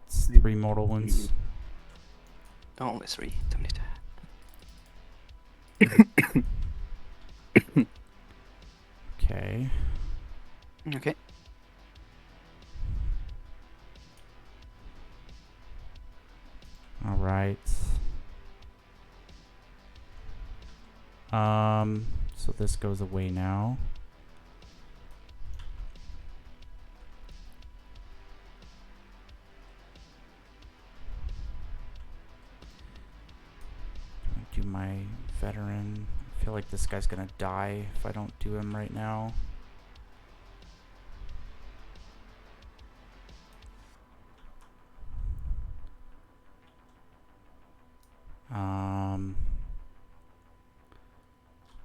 It's 3 mortal wounds. Only 3, don't need Okay. that. Okay. All right. So this goes away now. Do my veteran. I feel like this guy's gonna die if I don't do him right now.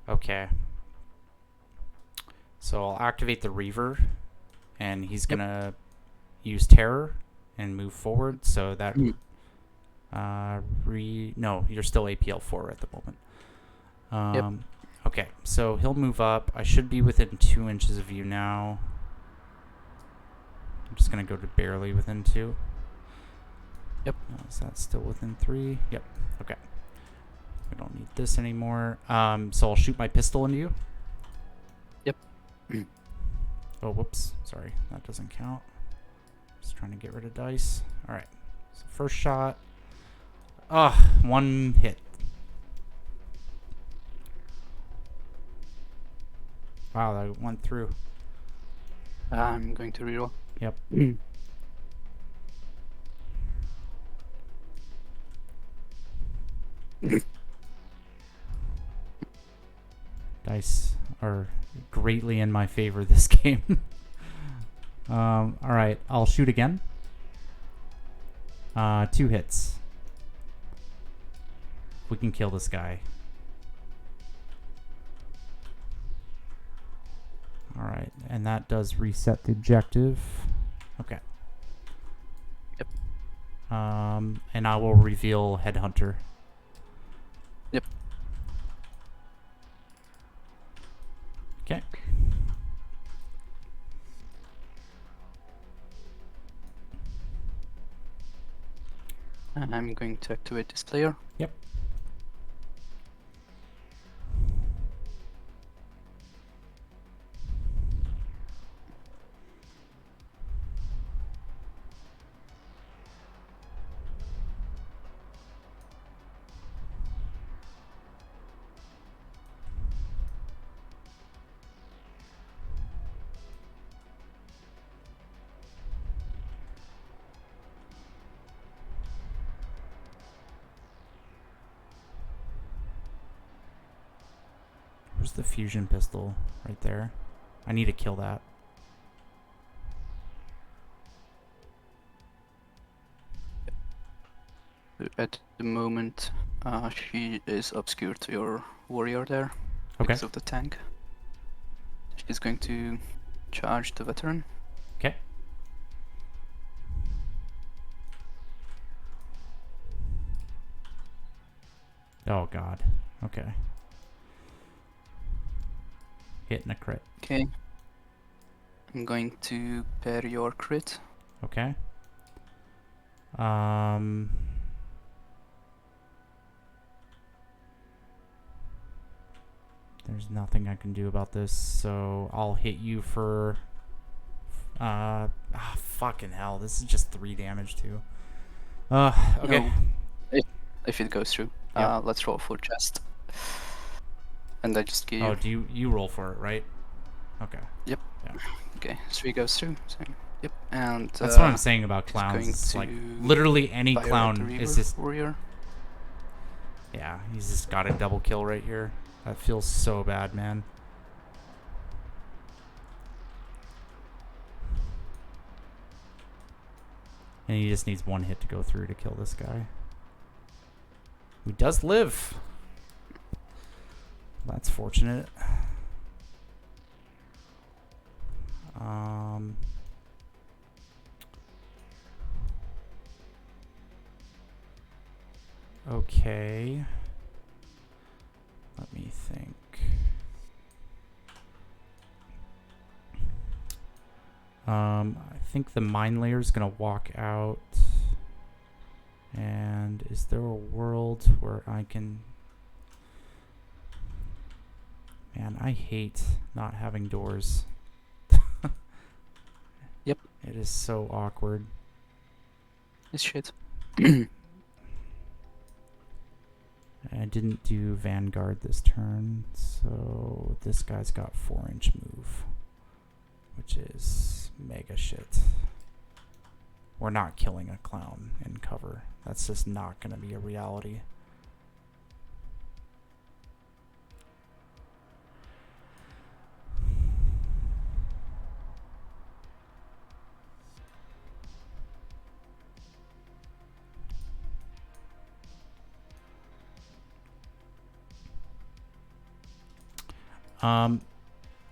Okay. So I'll activate the Reaver, and he's gonna use Terror and move forward. So that no, you're still APL 4 at the moment. Okay, so he'll move up. I should be within 2 inches of you now. I'm just gonna go to barely within 2. Yep. Is that still within 3? Yep. Okay. We don't need this anymore. So I'll shoot my pistol into you. Yep. Oh, whoops. Sorry, that doesn't count. Just trying to get rid of dice. All right. So first shot. Ah, 1 hit. Wow, that went through. I'm going to reroll. Yep. Dice are greatly in my favor this game. All right, I'll shoot again. 2 hits. We can kill this guy. All right, and that does reset the objective. Okay. Yep. And I will reveal Headhunter. Yep. Okay. And I'm going to activate this player. Yep. Where's the fusion pistol? Right there. I need to kill that. At the moment, she is obscured to your warrior there Okay. because of the tank. She's going to charge the veteran. Okay. Oh god. Okay. Hitting a crit. Okay. I'm going to pair your crit. Okay. There's nothing I can do about this, so I'll hit you for fucking hell. This is just 3 damage too. Okay. No, if it goes through. Yep. Let's roll for chest. And I just give you. Oh, do you roll for it, right? Okay. Yep. Yeah. Okay, 3 goes through. So, yep. And That's what I'm saying about she's clowns. going It's like to literally any fire at the clown Reaver is just warrior. yeah, he's just got a double kill right here. That feels so bad, man. And he just needs 1 hit to go through to kill this guy. Who does live. That's fortunate. Okay. Let me think. I think the mine layer is gonna walk out. And is there a world where I can... Man, I hate not having doors. Yep. It is so awkward. It's shit. I didn't do Vanguard this turn, so this guy's got 4-inch move, which is mega shit. We're not killing a clown in cover. That's just not going to be a reality.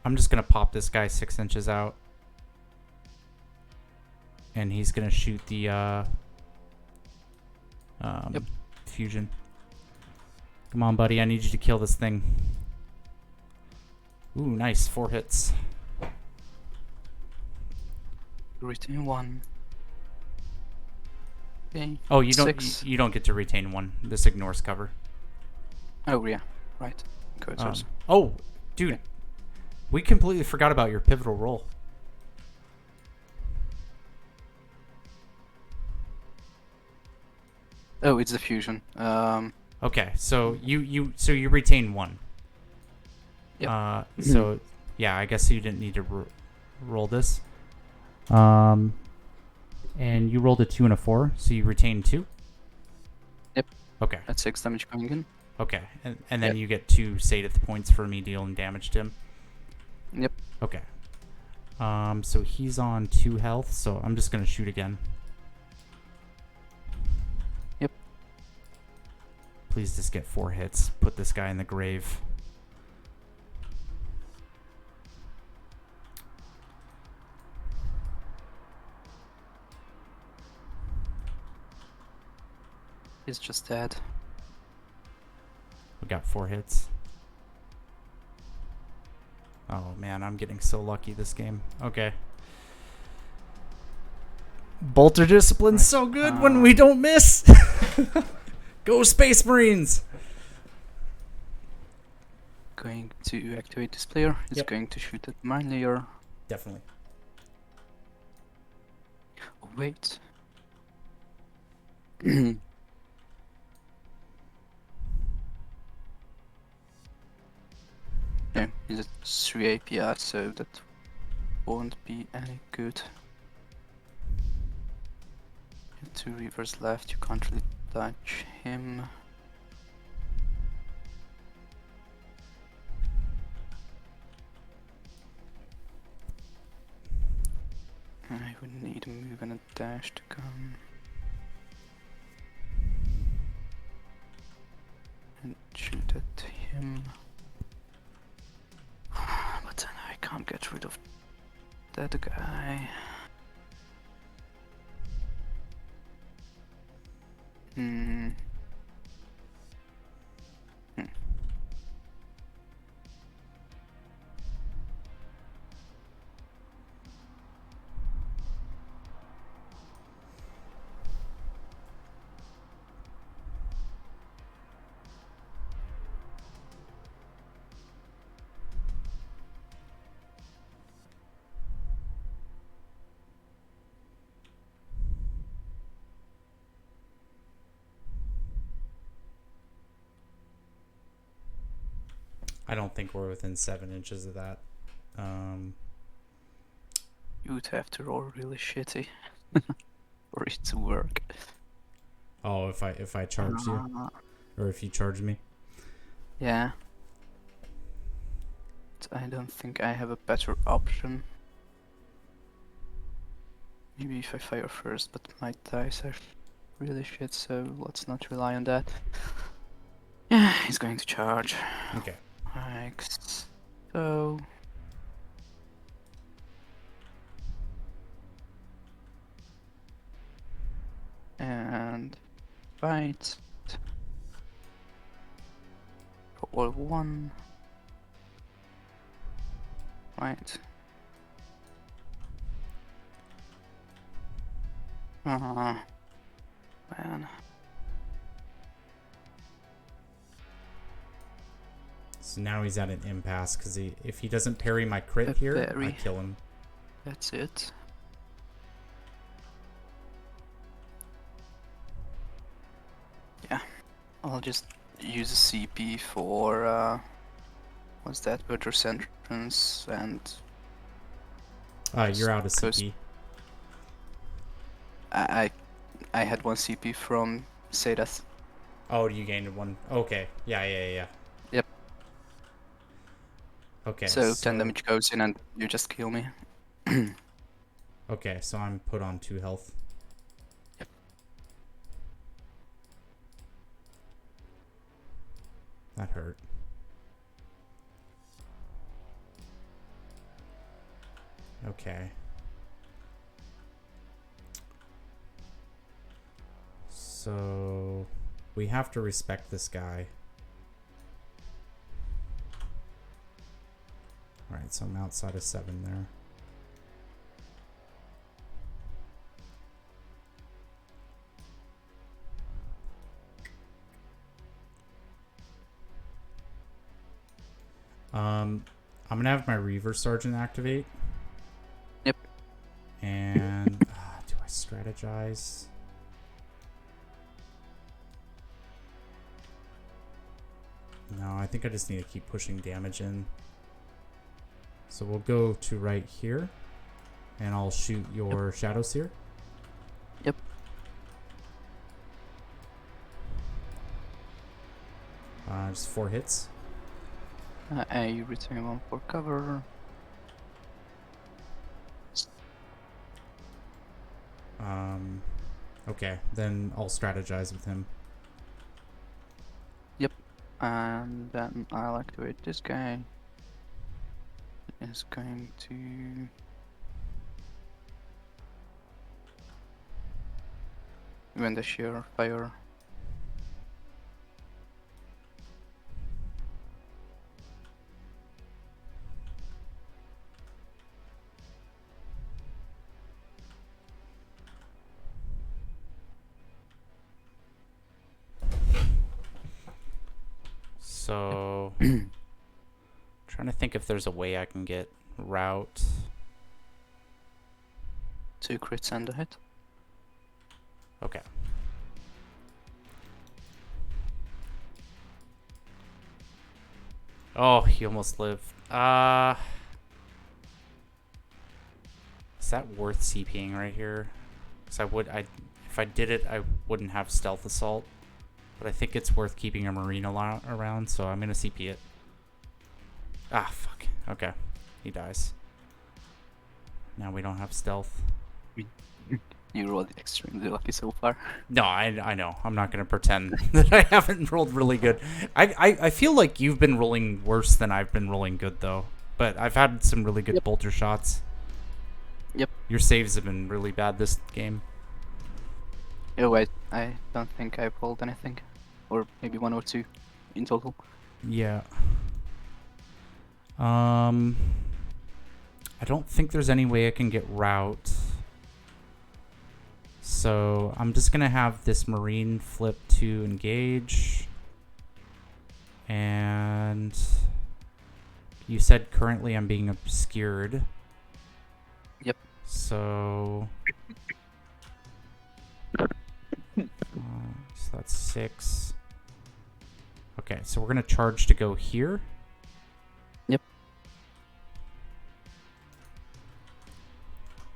I'm just gonna pop this guy 6 inches out, and he's gonna shoot the fusion. Come on, buddy! I need you to kill this thing. Ooh, nice, 4 hits. Retain 1. Okay. Oh, you don't 6. you don't get to retain 1. This ignores cover. Oh yeah, right. Go first. Oh, dude, Okay. we completely forgot about your pivotal role. Oh, it's the fusion. Okay, so you retain one. Yep. So yeah, I guess you didn't need to roll this. And you rolled a 2 and a 4, so you retain 2. Yep. Okay. That's 6 damage coming in. Okay, and then Yep. you get 2 Sadith points for me dealing damage to him. Yep. Okay. So he's on 2 health, so I'm just gonna shoot again. Yep. Please just get 4 hits. Put this guy in the grave. He's just dead. We got 4 hits. Oh man, I'm getting so lucky this game. Okay. Bolter Discipline's Right. so good when we don't miss. Go Space Marines! Going to activate this player. It's Yep. going to shoot at mine layer. Definitely. Oh, wait. No, he's at 3 API, so that won't be any good. 2 reavers left, you can't really touch him. I would need a move and a dash to come. And shoot at him. But then I can't get rid of that guy. Hmm. I don't think we're within 7 inches of that. You would have to roll really shitty for it to work. Oh, if I charge you, or if you charge me. Yeah. But I don't think I have a better option. Maybe if I fire first, but my dice are really shit, so let's not rely on that. Yeah, he's going to charge. Okay. Like so. And fight. Roll 1. Right. Man. So now he's at an impasse because if he doesn't parry my crit A here, I parry. kill him. That's it. Yeah. I'll just use a CP for what's that? Virtuous Entrance and You're out of Close. CP. I had 1 CP from Sedath. Oh, you gained 1. Okay. Yeah. Yep. Okay. So 10 damage goes in and you just kill me. Okay, so I'm put on 2 health. Yep. That hurt. Okay. So we have to respect this guy. Alright, so I'm outside of 7 there. I'm gonna have my Reaver Sergeant activate. Yep. And do I strategize? No, I think I just need to keep pushing damage in. So we'll go to right here, and I'll shoot your Shadow Seer. Yep. Just 4 hits. I return 1 for cover. Okay, then I'll strategize with him. Yep. And then I'll activate this guy. Is going to when the sheer fire. So, trying to think if there's a way I can get route. 2 crits and a hit. Okay. Oh, he almost lived. Is that worth CPing right here? Because if I did it, I wouldn't have stealth assault. But I think it's worth keeping a marine around, so I'm gonna CP it. Ah, fuck. Okay, he dies. Now we don't have stealth. You rolled extremely lucky so far. No, I know. I'm not going to pretend that I haven't rolled really good. I feel like you've been rolling worse than I've been rolling good, though. But I've had some really good bolter shots. Yep. Your saves have been really bad this game. Oh, I don't think I rolled anything. Or maybe 1 or 2 in total. Yeah. I don't think there's any way I can get route. So I'm just gonna have this marine flip to engage. And you said currently I'm being obscured. Yep. So, so that's 6. Okay, so we're gonna charge to go here. Yep.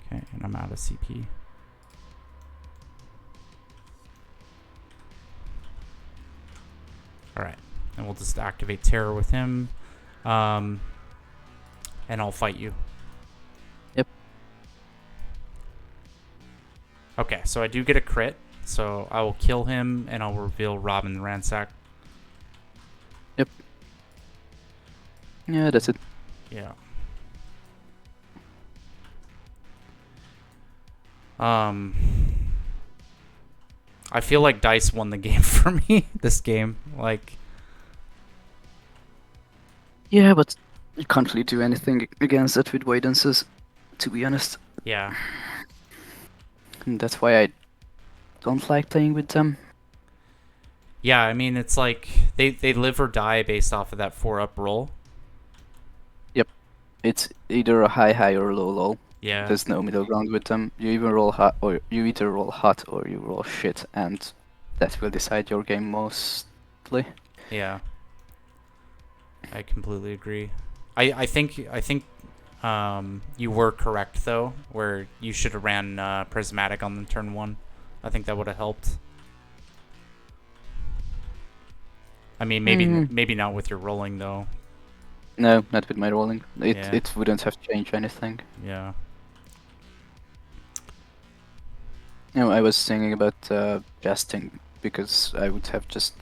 Okay, and I'm out of CP. Alright, and we'll just activate Terror with him. And I'll fight you. Yep. Okay, so I do get a crit. So I will kill him and I'll reveal Robin the Ransack. Yep. Yeah, that's it. Yeah. I feel like Dice won the game for me this game. Like, Yeah, but you can't really do anything against that with Waidenses, to be honest. yeah. And that's why I don't like playing with them. Yeah, I mean, it's like they live or die based off of that 4-up roll. Yep. It's either a high or low low. Yeah. There's no middle ground with them. You either roll hot or you roll shit, and that will decide your game mostly. Yeah. I completely agree. I think you were correct though, where you should have ran Prismatic on the turn 1. I think that would have helped. I mean, maybe not with your rolling though. No, not with my rolling. Yeah. It wouldn't have changed anything. Yeah. No, I was thinking about jesting because I would have just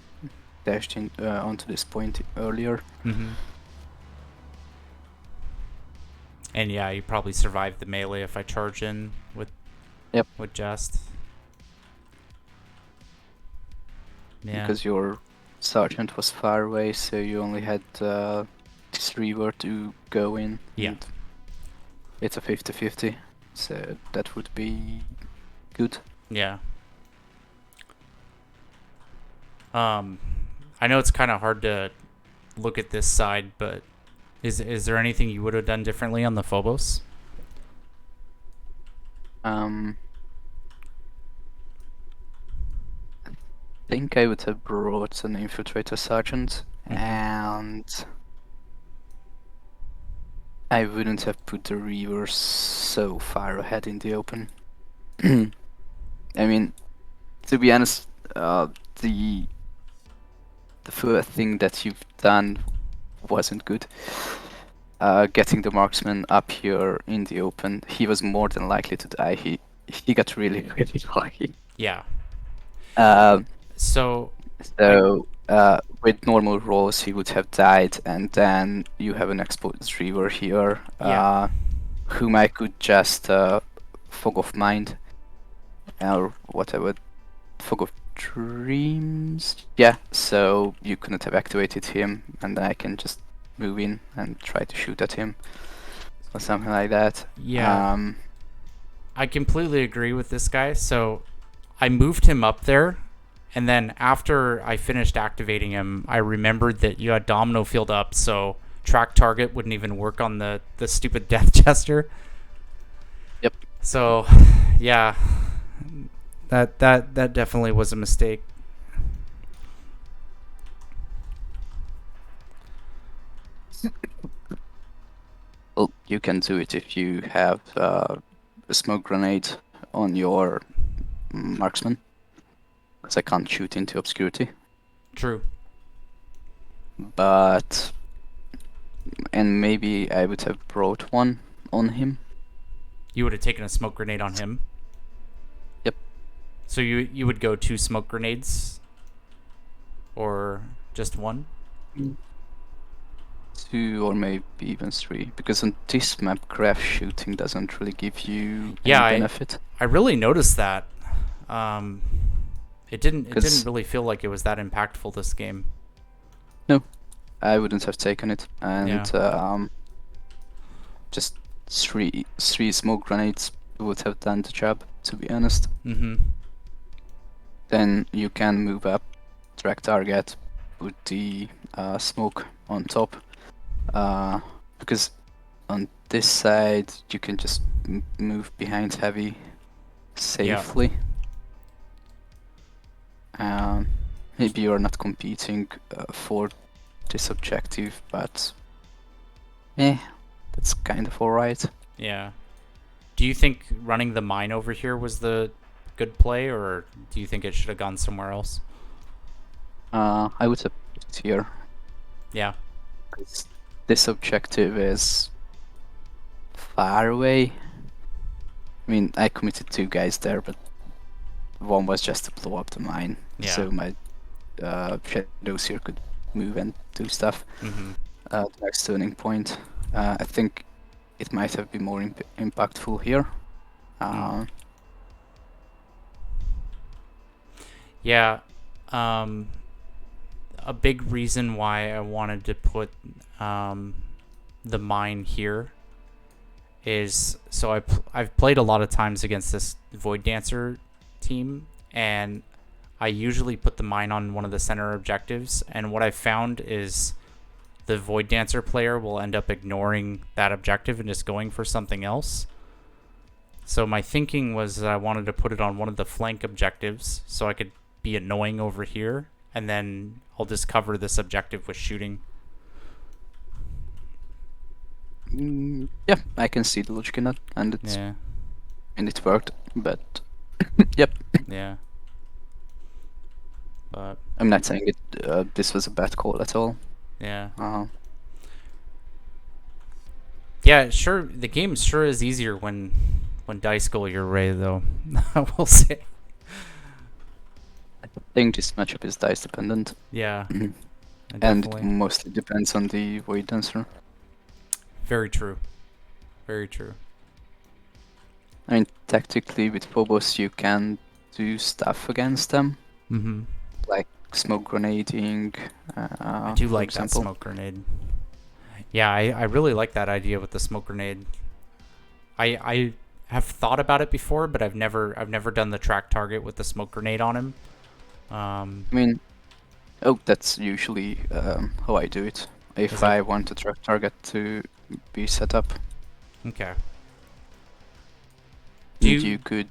dashed in onto this point earlier. Mm-hmm. And yeah, you probably survived the melee if I charge in with Jest. Yeah. Because your sergeant was far away, so you only had this reaver to go in. Yeah. And it's a 50-50, so that would be good. Yeah. I know it's kind of hard to look at this side, but Is there anything you would have done differently on the Phobos? I think I would have brought an infiltrator sergeant, and I wouldn't have put the Reavers so far ahead in the open. I mean, to be honest, the first thing that you've done wasn't good. Getting the marksman up here in the open, he was more than likely to die. He got really really lucky. Yeah. Um, So so with normal rolls, he would have died, and then you have an exposed Reaver here, Yeah. whom I could just fog of mind or whatever, fog of dreams. Yeah, so you couldn't have activated him, and I can just move in and try to shoot at him or something like that. yeah, I completely agree with this guy. So I moved him up there, and then after I finished activating him, I remembered that you had Domino Field up, so track target wouldn't even work on the stupid Death Jester. Yep. So, yeah, that definitely was a mistake. Well, you can do it if you have a smoke grenade on your marksman, because I can't shoot into obscurity. True. But and maybe I would have brought one on him. You would have taken a smoke grenade on him. Yep. So you would go 2 smoke grenades, or just 1? 2 or maybe even 3, because on this map, graph shooting doesn't really give you Yeah, any benefit. I really noticed that. It didn't 'Cause- really feel like it was that impactful this game. No, I wouldn't have taken it, and just three smoke grenades would have done the job, to be honest. Mm-hmm. Then you can move up, track target, put the smoke on top, because on this side you can just move behind heavy safely. Maybe you're not competing for this objective, but that's kind of alright. Yeah. Do you think running the mine over here was the good play, or do you think it should have gone somewhere else? I would have put it here. Yeah. 'Cause this objective is far away. I mean, I committed 2 guys there, but one was just to blow up the mine, Yeah. so my shadows here could move and do stuff. Mm-hmm. The next turning point, I think it might have been more impactful here. Yeah. A big reason why I wanted to put the mine here is so I've played a lot of times against this Void Dancer team, and I usually put the mine on one of the center objectives, and what I've found is the Void Dancer player will end up ignoring that objective and just going for something else. So my thinking was that I wanted to put it on one of the flank objectives so I could be annoying over here, and then I'll just cover this objective with shooting. Yeah, I can see the logic in that, and it worked. But yep. Yeah. But I'm not saying it. This was a bad call at all. yeah. Uh, Yeah, sure. The game sure is easier when dice go your way, though. I will say. I think this matchup is dice dependent. Yeah. And it mostly depends on the Void Dancer. Very true. Very true. I mean, tactically with Phobos you can do stuff against them, Mm-hmm. like smoke grenading. I do like that smoke grenade. Yeah, I really like that idea with the smoke grenade. I have thought about it before, but I've never done the track target with the smoke grenade on him. I mean, that's usually how I do it. if Is that- I want a track target to be set up. Okay. And Do you could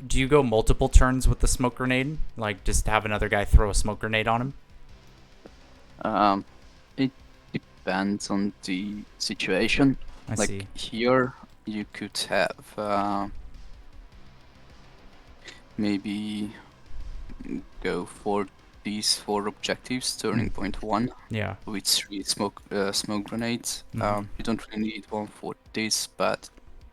Do you go multiple turns with the smoke grenade? Like just have another guy throw a smoke grenade on him? it depends on the situation. I Like see. here, you could have maybe go for these 4 objectives, turning point 1 Yeah. with 3 smoke grenades. Mhm. You don't really need one for this, but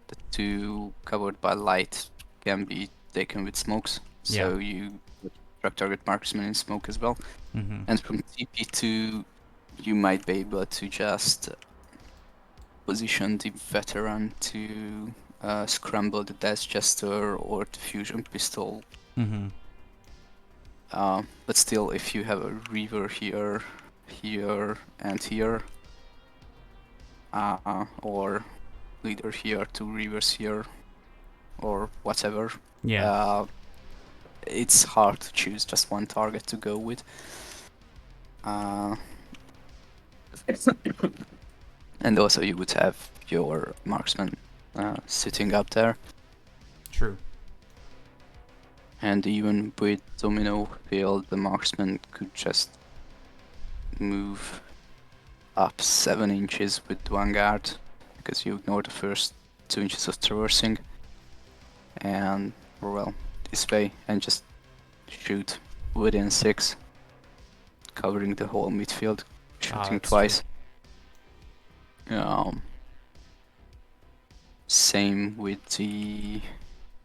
the 2 covered by light can be taken with smokes. So you track target marksman in smoke as well. Mhm. And from TP2, you might be able to just position the veteran to scramble the death jester or the fusion pistol. Mhm. But still, if you have a reaver here, here, and here, or leader here, 2 reavers here, or whatever, Yeah. it's hard to choose just one target to go with. And also you would have your marksman sitting up there. True. And even with domino field, the marksman could just move up 7 inches with one guard, because you ignore the first 2 inches of traversing, and well, this way, and just shoot within 6, covering the whole midfield, shooting that's twice. Same with the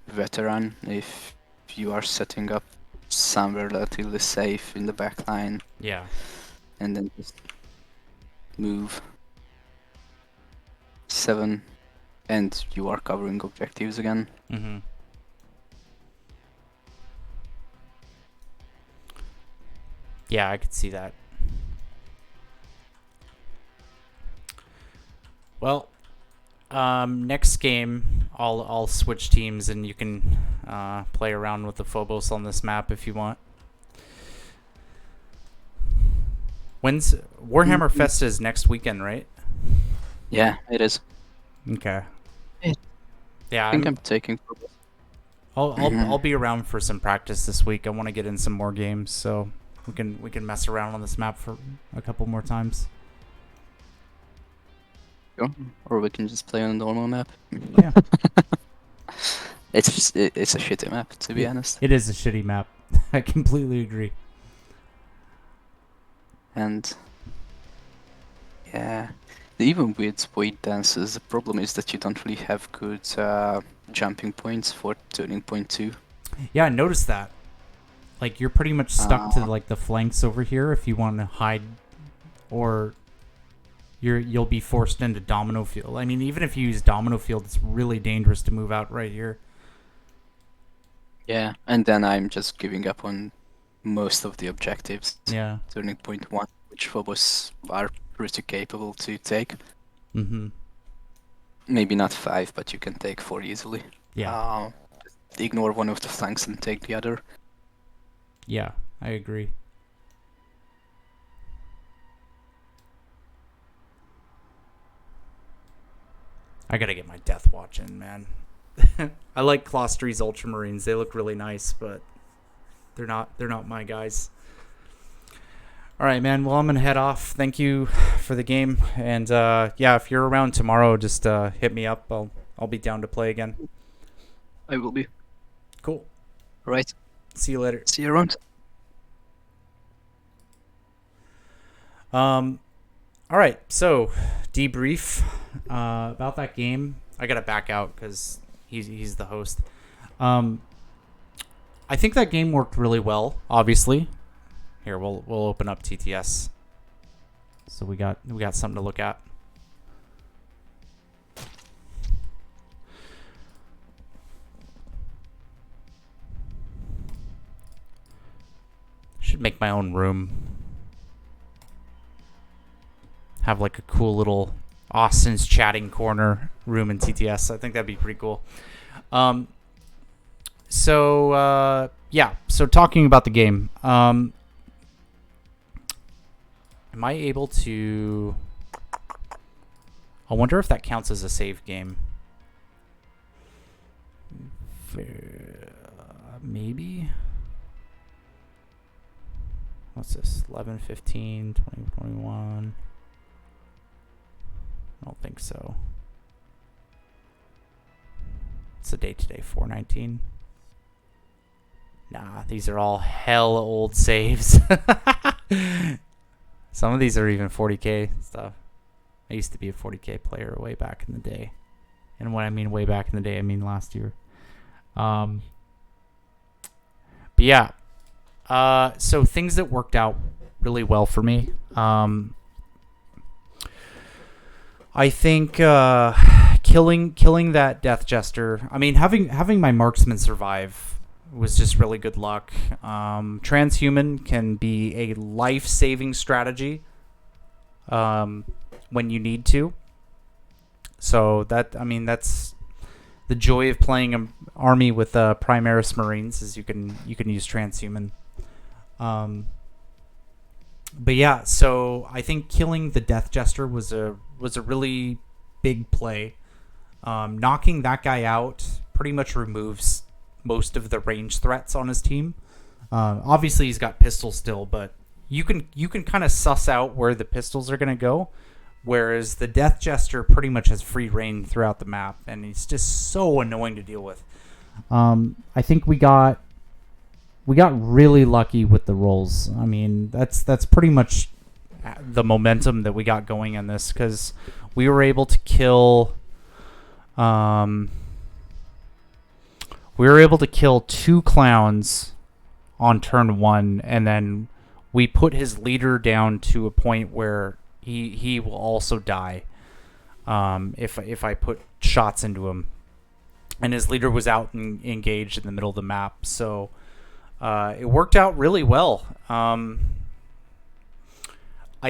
veteran, if you are setting up somewhere relatively safe in the back line, Yeah. and then just move 7, and you are covering objectives again. Mhm. Yeah, I could see that. Well, next game, I'll switch teams and you can play around with the Phobos on this map if you want. When's Warhammer Fest is next weekend, right? Yeah, it is. Okay. Yeah. Yeah, I think I'm taking Phobos. I'll be around for some practice this week. I want to get in some more games, so we can mess around on this map for a couple more times. Sure. Or we can just play on a normal map. Yeah. It's a shitty map, to be honest. It is a shitty map. I completely agree. And yeah, even with weight dances, the problem is that you don't really have good jumping points for turning point 2. Yeah, I noticed that. Like you're pretty much stuck to like the flanks over here if you want to hide, or you'll be forced into domino field. I mean, even if you use domino field, it's really dangerous to move out right here. Yeah, and then I'm just giving up on most of the objectives. Yeah. Turning point 1, which Phobos are pretty capable to take. Mm-hmm. Maybe not 5, but you can take 4 easily. Yeah. Ignore one of the flanks and take the other. Yeah, I agree. I gotta get my Death Watch in, man. I like Claustre's Ultramarines. They look really nice, but they're not my guys. All right, man. Well, I'm gonna head off. Thank you for the game, and yeah, if you're around tomorrow, just hit me up. I'll be down to play again. I will be. Cool. Right. See you later. See you around. All right, so debrief about that game. I gotta back out because he's the host. I think that game worked really well. Obviously, here we'll open up TTS. So we got something to look at. Should make my own room. Have like a cool little Austin's chatting corner room in TTS. I think that'd be pretty cool. So talking about the game. Am I able to... I wonder if that counts as a save game. Maybe? What's this? 11, 15, 20, 21. I don't think so. What's the date today? 4/19. Nah, these are all hell old saves. Some of these are even 40k stuff. I used to be a 40k player way back in the day. And when I mean way back in the day, I mean last year. But yeah. So things that worked out really well for me. I think killing that Death Jester. I mean, having my marksman survive was just really good luck. Transhuman can be a life-saving strategy when you need to. So that's the joy of playing an army with Primaris Marines is you can use transhuman. But yeah, so I think killing the Death Jester was a really big play. Knocking that guy out pretty much removes most of the range threats on his team. Obviously, he's got pistols still, but you can kind of suss out where the pistols are going to go. Whereas the Death Jester pretty much has free reign throughout the map, and he's just so annoying to deal with. I think we got really lucky with the rolls. I mean, that's pretty much the momentum that we got going on this, because we were able to kill 2 clowns on turn 1, and then we put his leader down to a point where he will also die if I put shots into him, and his leader was out and engaged in the middle of the map. So it worked out really well. I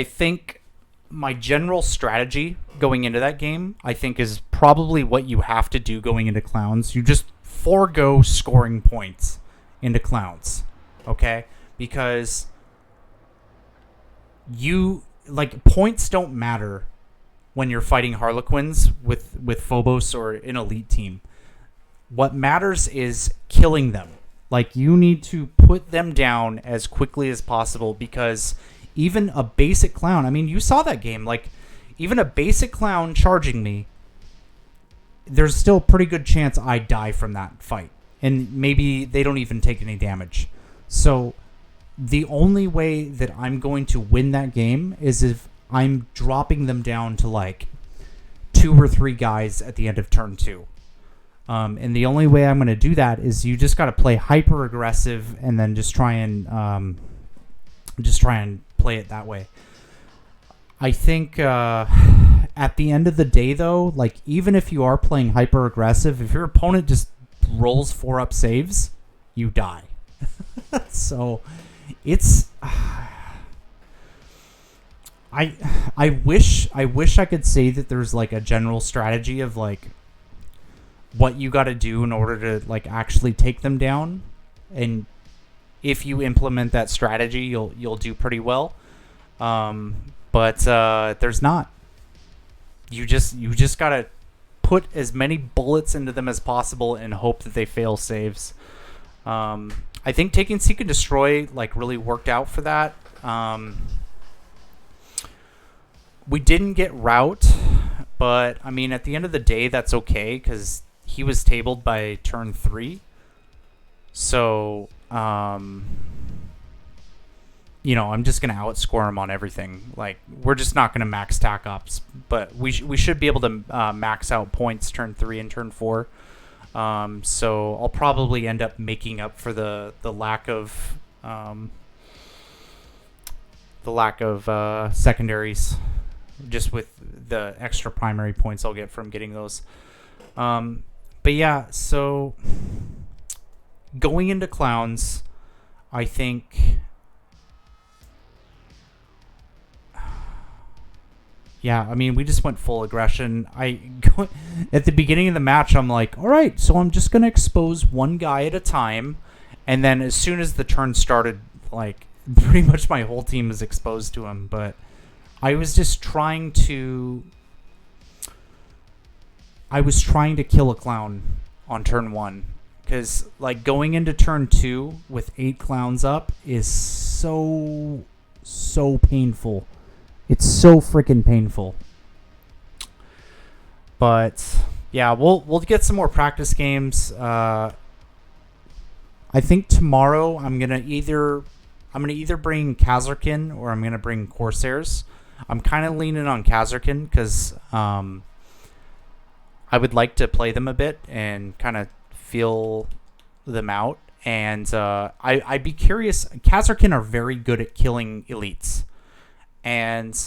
think my general strategy going into that game, I think, is probably what you have to do going into clowns. You just forego scoring points into clowns, okay? Because points don't matter when you're fighting Harlequins with Phobos or an elite team. What matters is killing them. You need to put them down as quickly as possible, because even a basic clown, I mean, you saw that game, even a basic clown charging me, there's still a pretty good chance I die from that fight. And maybe they don't even take any damage. So the only way that I'm going to win that game is if I'm dropping them down to 2 or 3 guys at the end of turn 2. And the only way I'm going to do that is you just got to play hyper aggressive and then just try and play it that way. I think at the end of the day, though, even if you are playing hyper aggressive, if your opponent just rolls 4-up saves, you die. So it's I wish I could say that there's a general strategy of what you got to do in order to actually take them down, and if you implement that strategy, you'll do pretty well. But there's not. You just got to put as many bullets into them as possible and hope that they fail saves. I think taking Seek and Destroy really worked out for that. We didn't get Rout, but I mean, at the end of the day, that's okay, because he was tabled by turn 3. So, I'm just going to outscore him on everything. We're just not going to max tac ops, but we should be able to max out points turn 3 and turn 4. So I'll probably end up making up for the lack of secondaries, just with the extra primary points I'll get from getting those. But yeah, so going into clowns, I think, yeah, I mean, we just went full aggression. At the beginning of the match, I'm like, all right, so I'm just going to expose one guy at a time. And then as soon as the turn started, pretty much my whole team is exposed to him. But I was just trying to. I was trying to kill a clown on turn 1. Because, like, going into turn 2 with 8 clowns up is so painful. It's so freaking painful. But, yeah, we'll get some more practice games. I think tomorrow I'm gonna either bring Kazarkin or I'm gonna bring Corsairs. I'm kind of leaning on Kazarkin because I would like to play them a bit and kind of feel them out. And I'd be curious. Kazarkin are very good at killing elites, and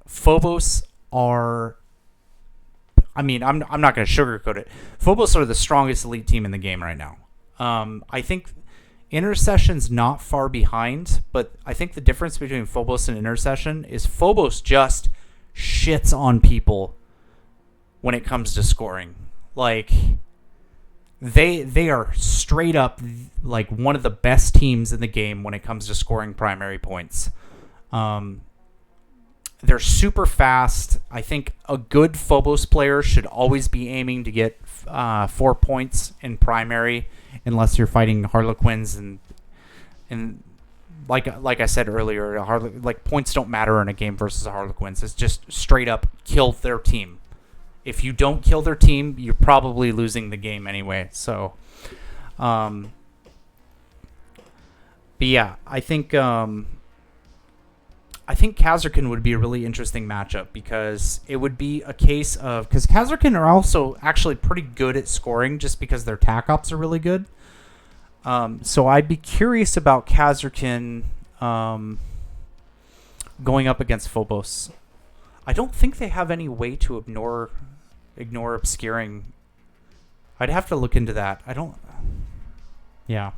Phobos are. I mean, I'm not going to sugarcoat it. Phobos are the strongest elite team in the game right now. I think Intercession's not far behind, but I think the difference between Phobos and Intercession is Phobos just shits on people when it comes to scoring. Like, they are straight up like one of the best teams in the game when it comes to scoring primary points. They're super fast. I think a good Phobos player should always be aiming to get 4 points in primary, unless you're fighting Harlequins and like I said earlier, like points don't matter in a game versus Harlequins. It's just straight up kill their team. If you don't kill their team, you're probably losing the game anyway. So, but yeah, I think Kazarkin would be a really interesting matchup because it would be a case of because Kazarkin are also actually pretty good at scoring just because their tac ops are really good. So I'd be curious about Kazarkin going up against Phobos. I don't think they have any way to ignore obscuring. I'd have to look into that. Yeah.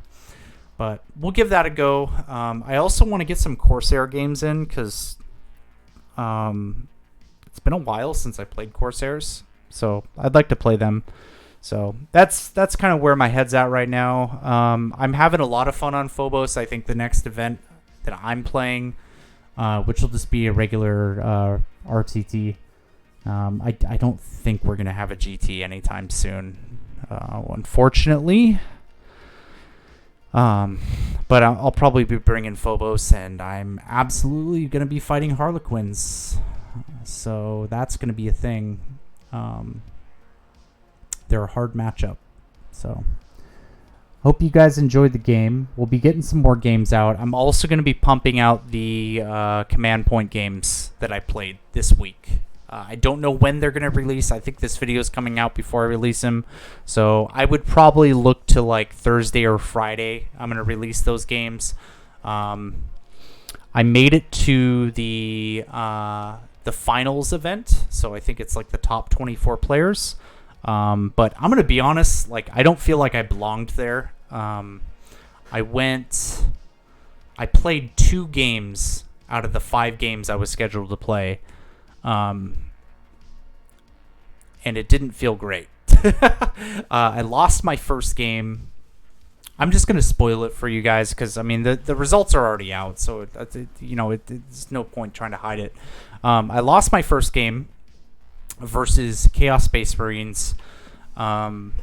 But we'll give that a go. I also want to get some Corsair games in because it's been a while since I played Corsairs. So I'd like to play them. So that's kind of where my head's at right now. I'm having a lot of fun on Phobos. I think the next event that I'm playing, which will just be a regular RTT, I don't think we're going to have a GT anytime soon, unfortunately. But I'll probably be bringing Phobos, and I'm absolutely going to be fighting Harlequins. So that's going to be a thing. They're a hard matchup. So hope you guys enjoyed the game. We'll be getting some more games out. I'm also going to be pumping out the command point games that I played this week. I don't know when they're going to release. I think this video is coming out before I release them. So I would probably look to like Thursday or Friday. I'm going to release those games. I made it to the finals event. So I think it's like the top 24 players. But I'm going to be honest, like I don't feel like I belonged there. I played 2 games out of the 5 games I was scheduled to play. And it didn't feel great. I lost my first game. I'm just going to spoil it for you guys because, I mean, the results are already out. So, there's no point trying to hide it. I lost my first game versus Chaos Space Marines. I'm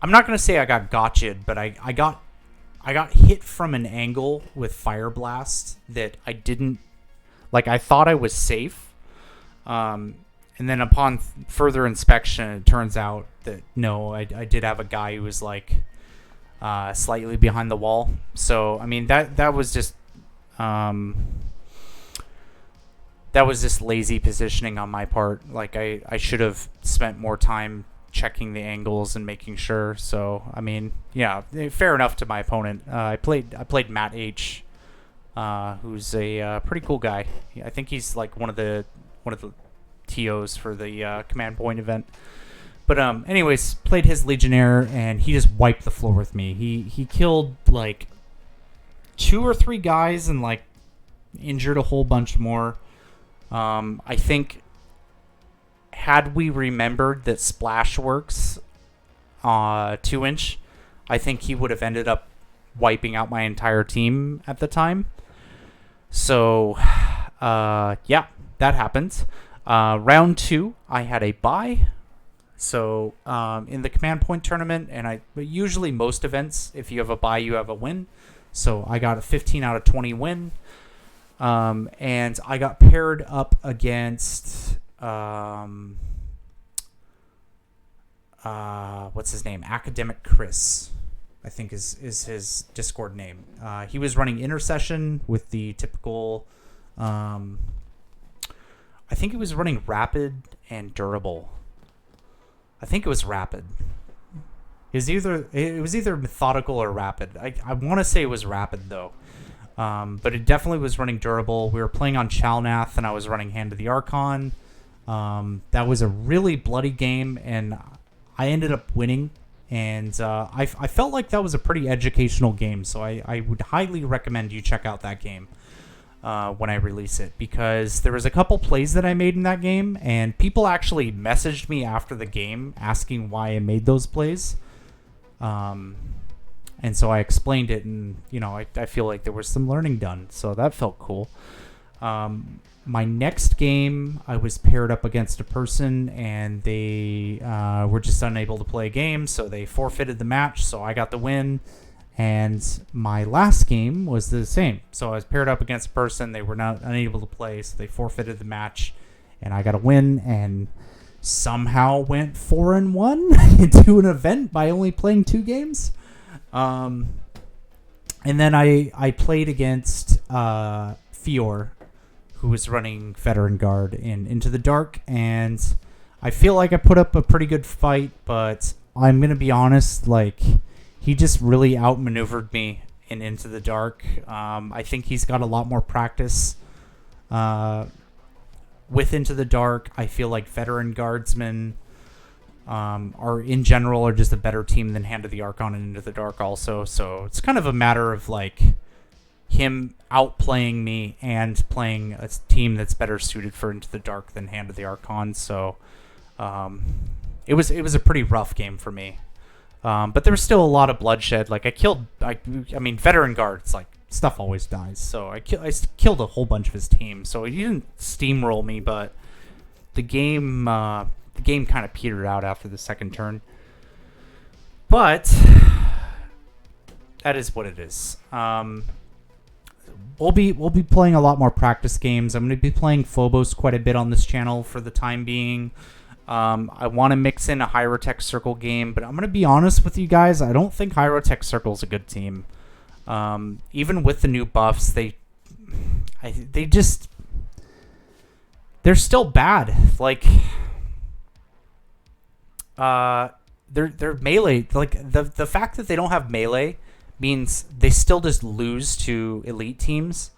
not going to say I got gotcha'd, but I got hit from an angle with Fire Blast that I didn't... Like, I thought I was safe. And then upon further inspection, it turns out that, no, I did have a guy who was, like, slightly behind the wall. So, I mean, that was just... that was just lazy positioning on my part. Like, I should have spent more time checking the angles and making sure. So, I mean, yeah, fair enough to my opponent. I played Matt H., who's a pretty cool guy. I think he's like one of the TOs for the command point event. But anyways, played his Legionnaire and he just wiped the floor with me. He killed like 2 or 3 guys and like injured a whole bunch more. I think had we remembered that Splash works 2-inch, I think he would have ended up wiping out my entire team at the time. So, yeah, that happened. Round 2, I had a bye. So in the command point tournament, and usually most events, if you have a bye, you have a win. So I got a 15 out of 20 win. And I got paired up against what's his name? Academic Chris, I think is his Discord name. He was running Intercession with the typical. I think he was running Rapid and Durable. I think it was Rapid. It was either Methodical or Rapid. I want to say it was Rapid though. But it definitely was running Durable. We were playing on Chalnath, and I was running Hand of the Archon. That was a really bloody game, and I ended up winning. And I felt like that was a pretty educational game, so I would highly recommend you check out that game when I release it, because there was a couple plays that I made in that game, and people actually messaged me after the game asking why I made those plays. And so I explained it, and, I feel like there was some learning done. So that felt cool. My next game, I was paired up against a person, and they were just unable to play a game, so they forfeited the match, so I got the win. And my last game was the same. So I was paired up against a person, they were not unable to play, so they forfeited the match, and I got a win, and somehow went 4-1 into an event by only playing 2 games. And then I played against Fior, who was running Veteran Guard in Into the Dark, and I feel like I put up a pretty good fight, but I'm going to be honest, he just really outmaneuvered me in Into the Dark. I think he's got a lot more practice with Into the Dark. I feel like Veteran Guardsmen are in general just a better team than Hand of the Archon and Into the Dark also. So it's kind of a matter of him outplaying me and playing a team that's better suited for Into the Dark than Hand of the Archon. So it was a pretty rough game for me. But there was still a lot of bloodshed. I mean, Veteran Guards, stuff always dies. So I killed a whole bunch of his team. So he didn't steamroll me, but the game kind of petered out after the second turn. But that is what it is. We'll be playing a lot more practice games. I'm going to be playing Phobos quite a bit on this channel for the time being. I want to mix in a Hyrotech Circle game, but I'm going to be honest with you guys. I don't think Hyrotech Circle's a good team. Even with the new buffs, they're still bad. They're melee. The fact that they don't have melee means they still just lose to elite teams.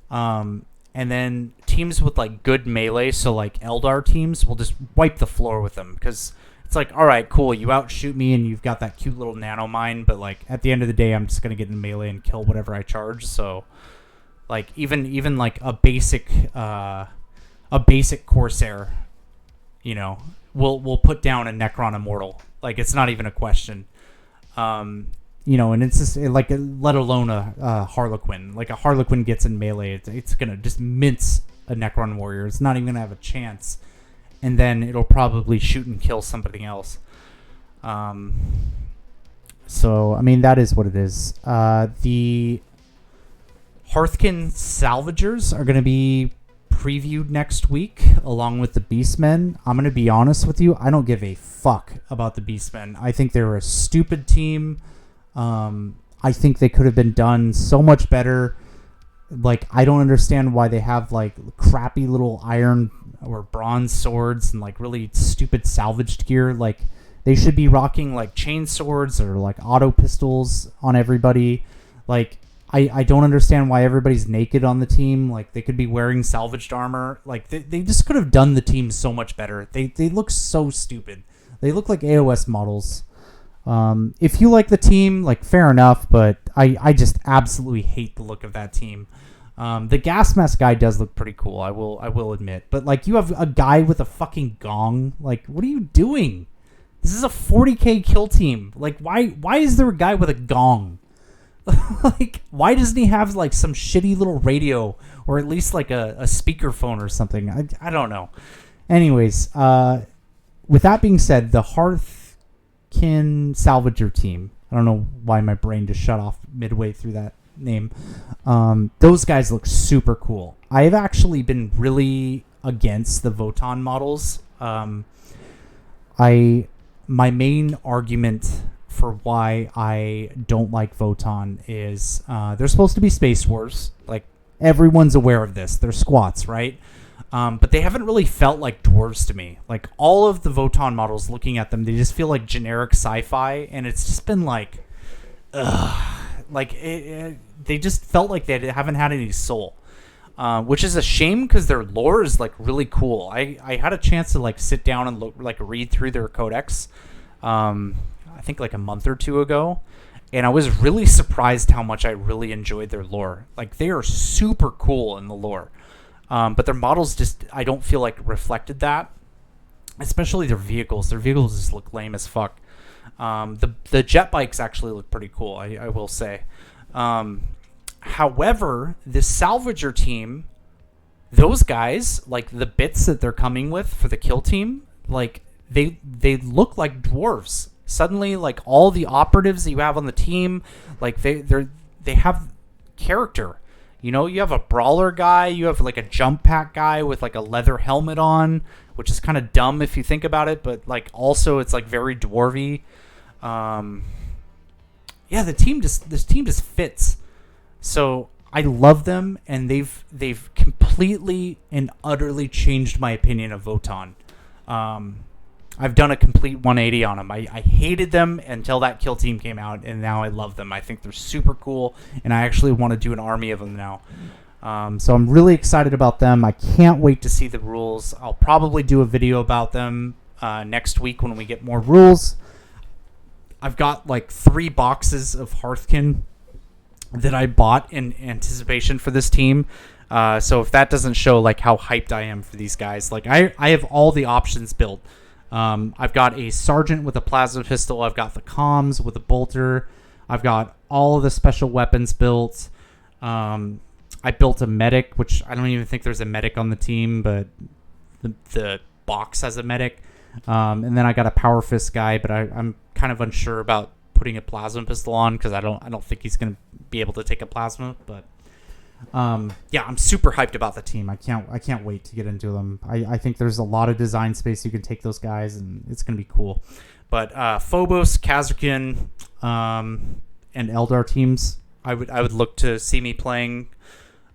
And then teams with good melee, so Eldar teams, will just wipe the floor with them, because it's all right, cool, you outshoot me and you've got that cute little nano mine, but at the end of the day, I'm just gonna get in melee and kill whatever I charge. So even a basic Corsair, will put down a Necron Immortal. It's not even a question. And it's just let alone a Harlequin. A Harlequin gets in melee, it's gonna just mince a Necron warrior. It's not even gonna have a chance, and then it'll probably shoot and kill somebody else. So I mean, that is what it is. The Hearthkin Salvagers are gonna be previewed next week along with the Beastmen. I'm gonna be honest with you, I don't give a fuck about the Beastmen. I think they're a stupid team. I think they could have been done so much better. I don't understand why they have crappy little iron or bronze swords and really stupid salvaged gear. They should be rocking chain swords or auto pistols on everybody. I don't understand why everybody's naked on the team. They could be wearing salvaged armor. They just could have done the team so much better. They look so stupid. They look like AOS models. If you like the team, fair enough, but I just absolutely hate the look of that team. The gas mask guy does look pretty cool, I will admit, but you have a guy with a fucking gong. What are you doing? This is a 40k kill team. Why is there a guy with a gong? Like, why doesn't he have like some shitty little radio or at least like a speakerphone or something? I don't know. Anyways, with that being said, the Hearthkin Salvager team. I don't know why my brain just shut off midway through that name. Those guys look super cool. I've actually been really against the Votann models. My main argument for why I don't like Votann is they're supposed to be Space Wars. Like, everyone's aware of this. They're squats, right? But they haven't really felt like dwarves to me. Like, all of the Votann models, looking at them, they just feel like generic sci-fi, and it's just been like, ugh. Like, they just felt like they haven't had any soul. Which is a shame because their lore is like really cool. I had a chance to like sit down and read through their codex, I think like a month or two ago, and I was really surprised how much I really enjoyed their lore. Like, they are super cool in the lore, but their models just, I don't feel like reflected that. Especially their vehicles. Their vehicles just look lame as fuck. The jet bikes actually look pretty cool, I will say. However, the Salvager team, those guys, like the bits that they're coming with for the kill team, like they look like dwarves. Suddenly, like all the operatives that you have on the team, like they have character. You know, you have a brawler guy, you have like a jump pack guy with like a leather helmet on, which is kind of dumb if you think about it, but like also it's like very dwarvy. Yeah, this team just fits. So I love them, and they've completely and utterly changed my opinion of Votann. I've done a complete 180 on them. I hated them until that kill team came out, and now I love them. I think they're super cool, and I actually want to do an army of them now. So I'm really excited about them. I can't wait to see the rules. I'll probably do a video about them next week when we get more rules. I've got like 3 boxes of Hearthkin that I bought in anticipation for this team. So if that doesn't show like how hyped I am for these guys, like I have all the options built. I've got a sergeant with a plasma pistol. I've got the comms with a bolter. I've got all of the special weapons built. I built a medic, which I don't even think there's a medic on the team, but the box has a medic. And then I got a power fist guy, but I'm kind of unsure about putting a plasma pistol on because I don't think he's going to be able to take a plasma. But yeah, I'm super hyped about the team. I can't wait to get into them. I think there's a lot of design space you can take those guys, and it's going to be cool. But Phobos, Khazarkin, and Eldar teams, I would look to see me playing.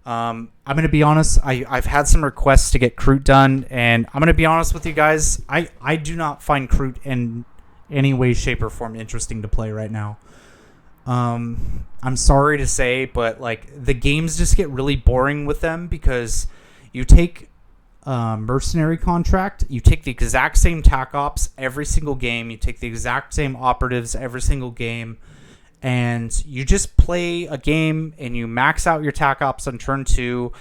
I'm going to be honest, I've had some requests to get Kroot done, and I'm going to be honest with you guys, I do not find Kroot in any way, shape, or form interesting to play right now. I'm sorry to say, but like the games just get really boring with them because you take mercenary contract, you take the exact same tac ops every single game, you take the exact same operatives every single game, and you just play a game and you max out your tac ops on turn 2,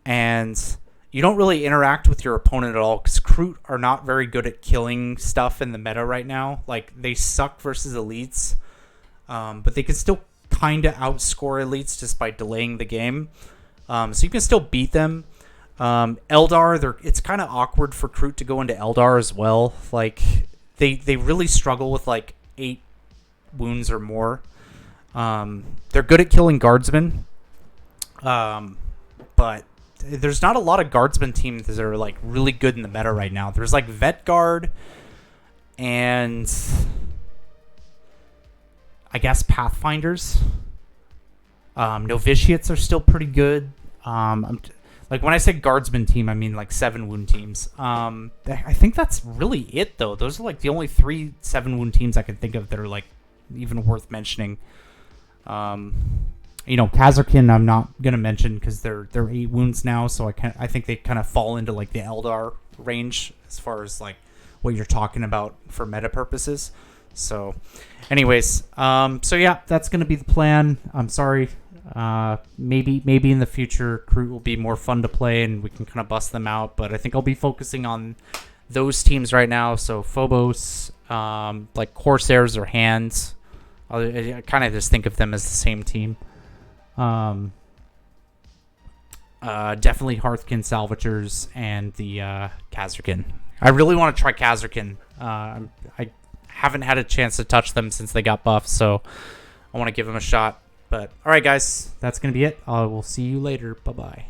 and you don't really interact with your opponent at all because Kroot are not very good at killing stuff in the meta right now. Like, they suck versus elites, but they can still kind of outscore elites just by delaying the game. So you can still beat them. Eldar, it's kind of awkward for Kroot to go into Eldar as well. Like, they really struggle with like 8 wounds or more. They're good at killing guardsmen, but there's not a lot of guardsmen teams that are like really good in the meta right now. There's like Vet Guard and I guess Pathfinders. Novitiates are still pretty good. Like when I say guardsman team, I mean like 7 wound teams. I think that's really it though. Those are like the only 3 7 wound teams I can think of that are like even worth mentioning. You know, Khazarkin I'm not gonna mention because they're 8 wounds now, so I think they kind of fall into like the Eldar range as far as like what you're talking about for meta purposes. So, anyways, so yeah, that's gonna be the plan. I'm sorry. Maybe in the future, Kroot will be more fun to play and we can kind of bust them out. But I think I'll be focusing on those teams right now. So Phobos, like Corsairs or Hands. I kind of just think of them as the same team. Definitely Hearthkin Salvagers and the Kazarkin. I really want to try Kazarkin. I haven't had a chance to touch them since they got buffed, so I want to give them a shot. But all right, guys, that's gonna be it. I will see you later. Bye bye.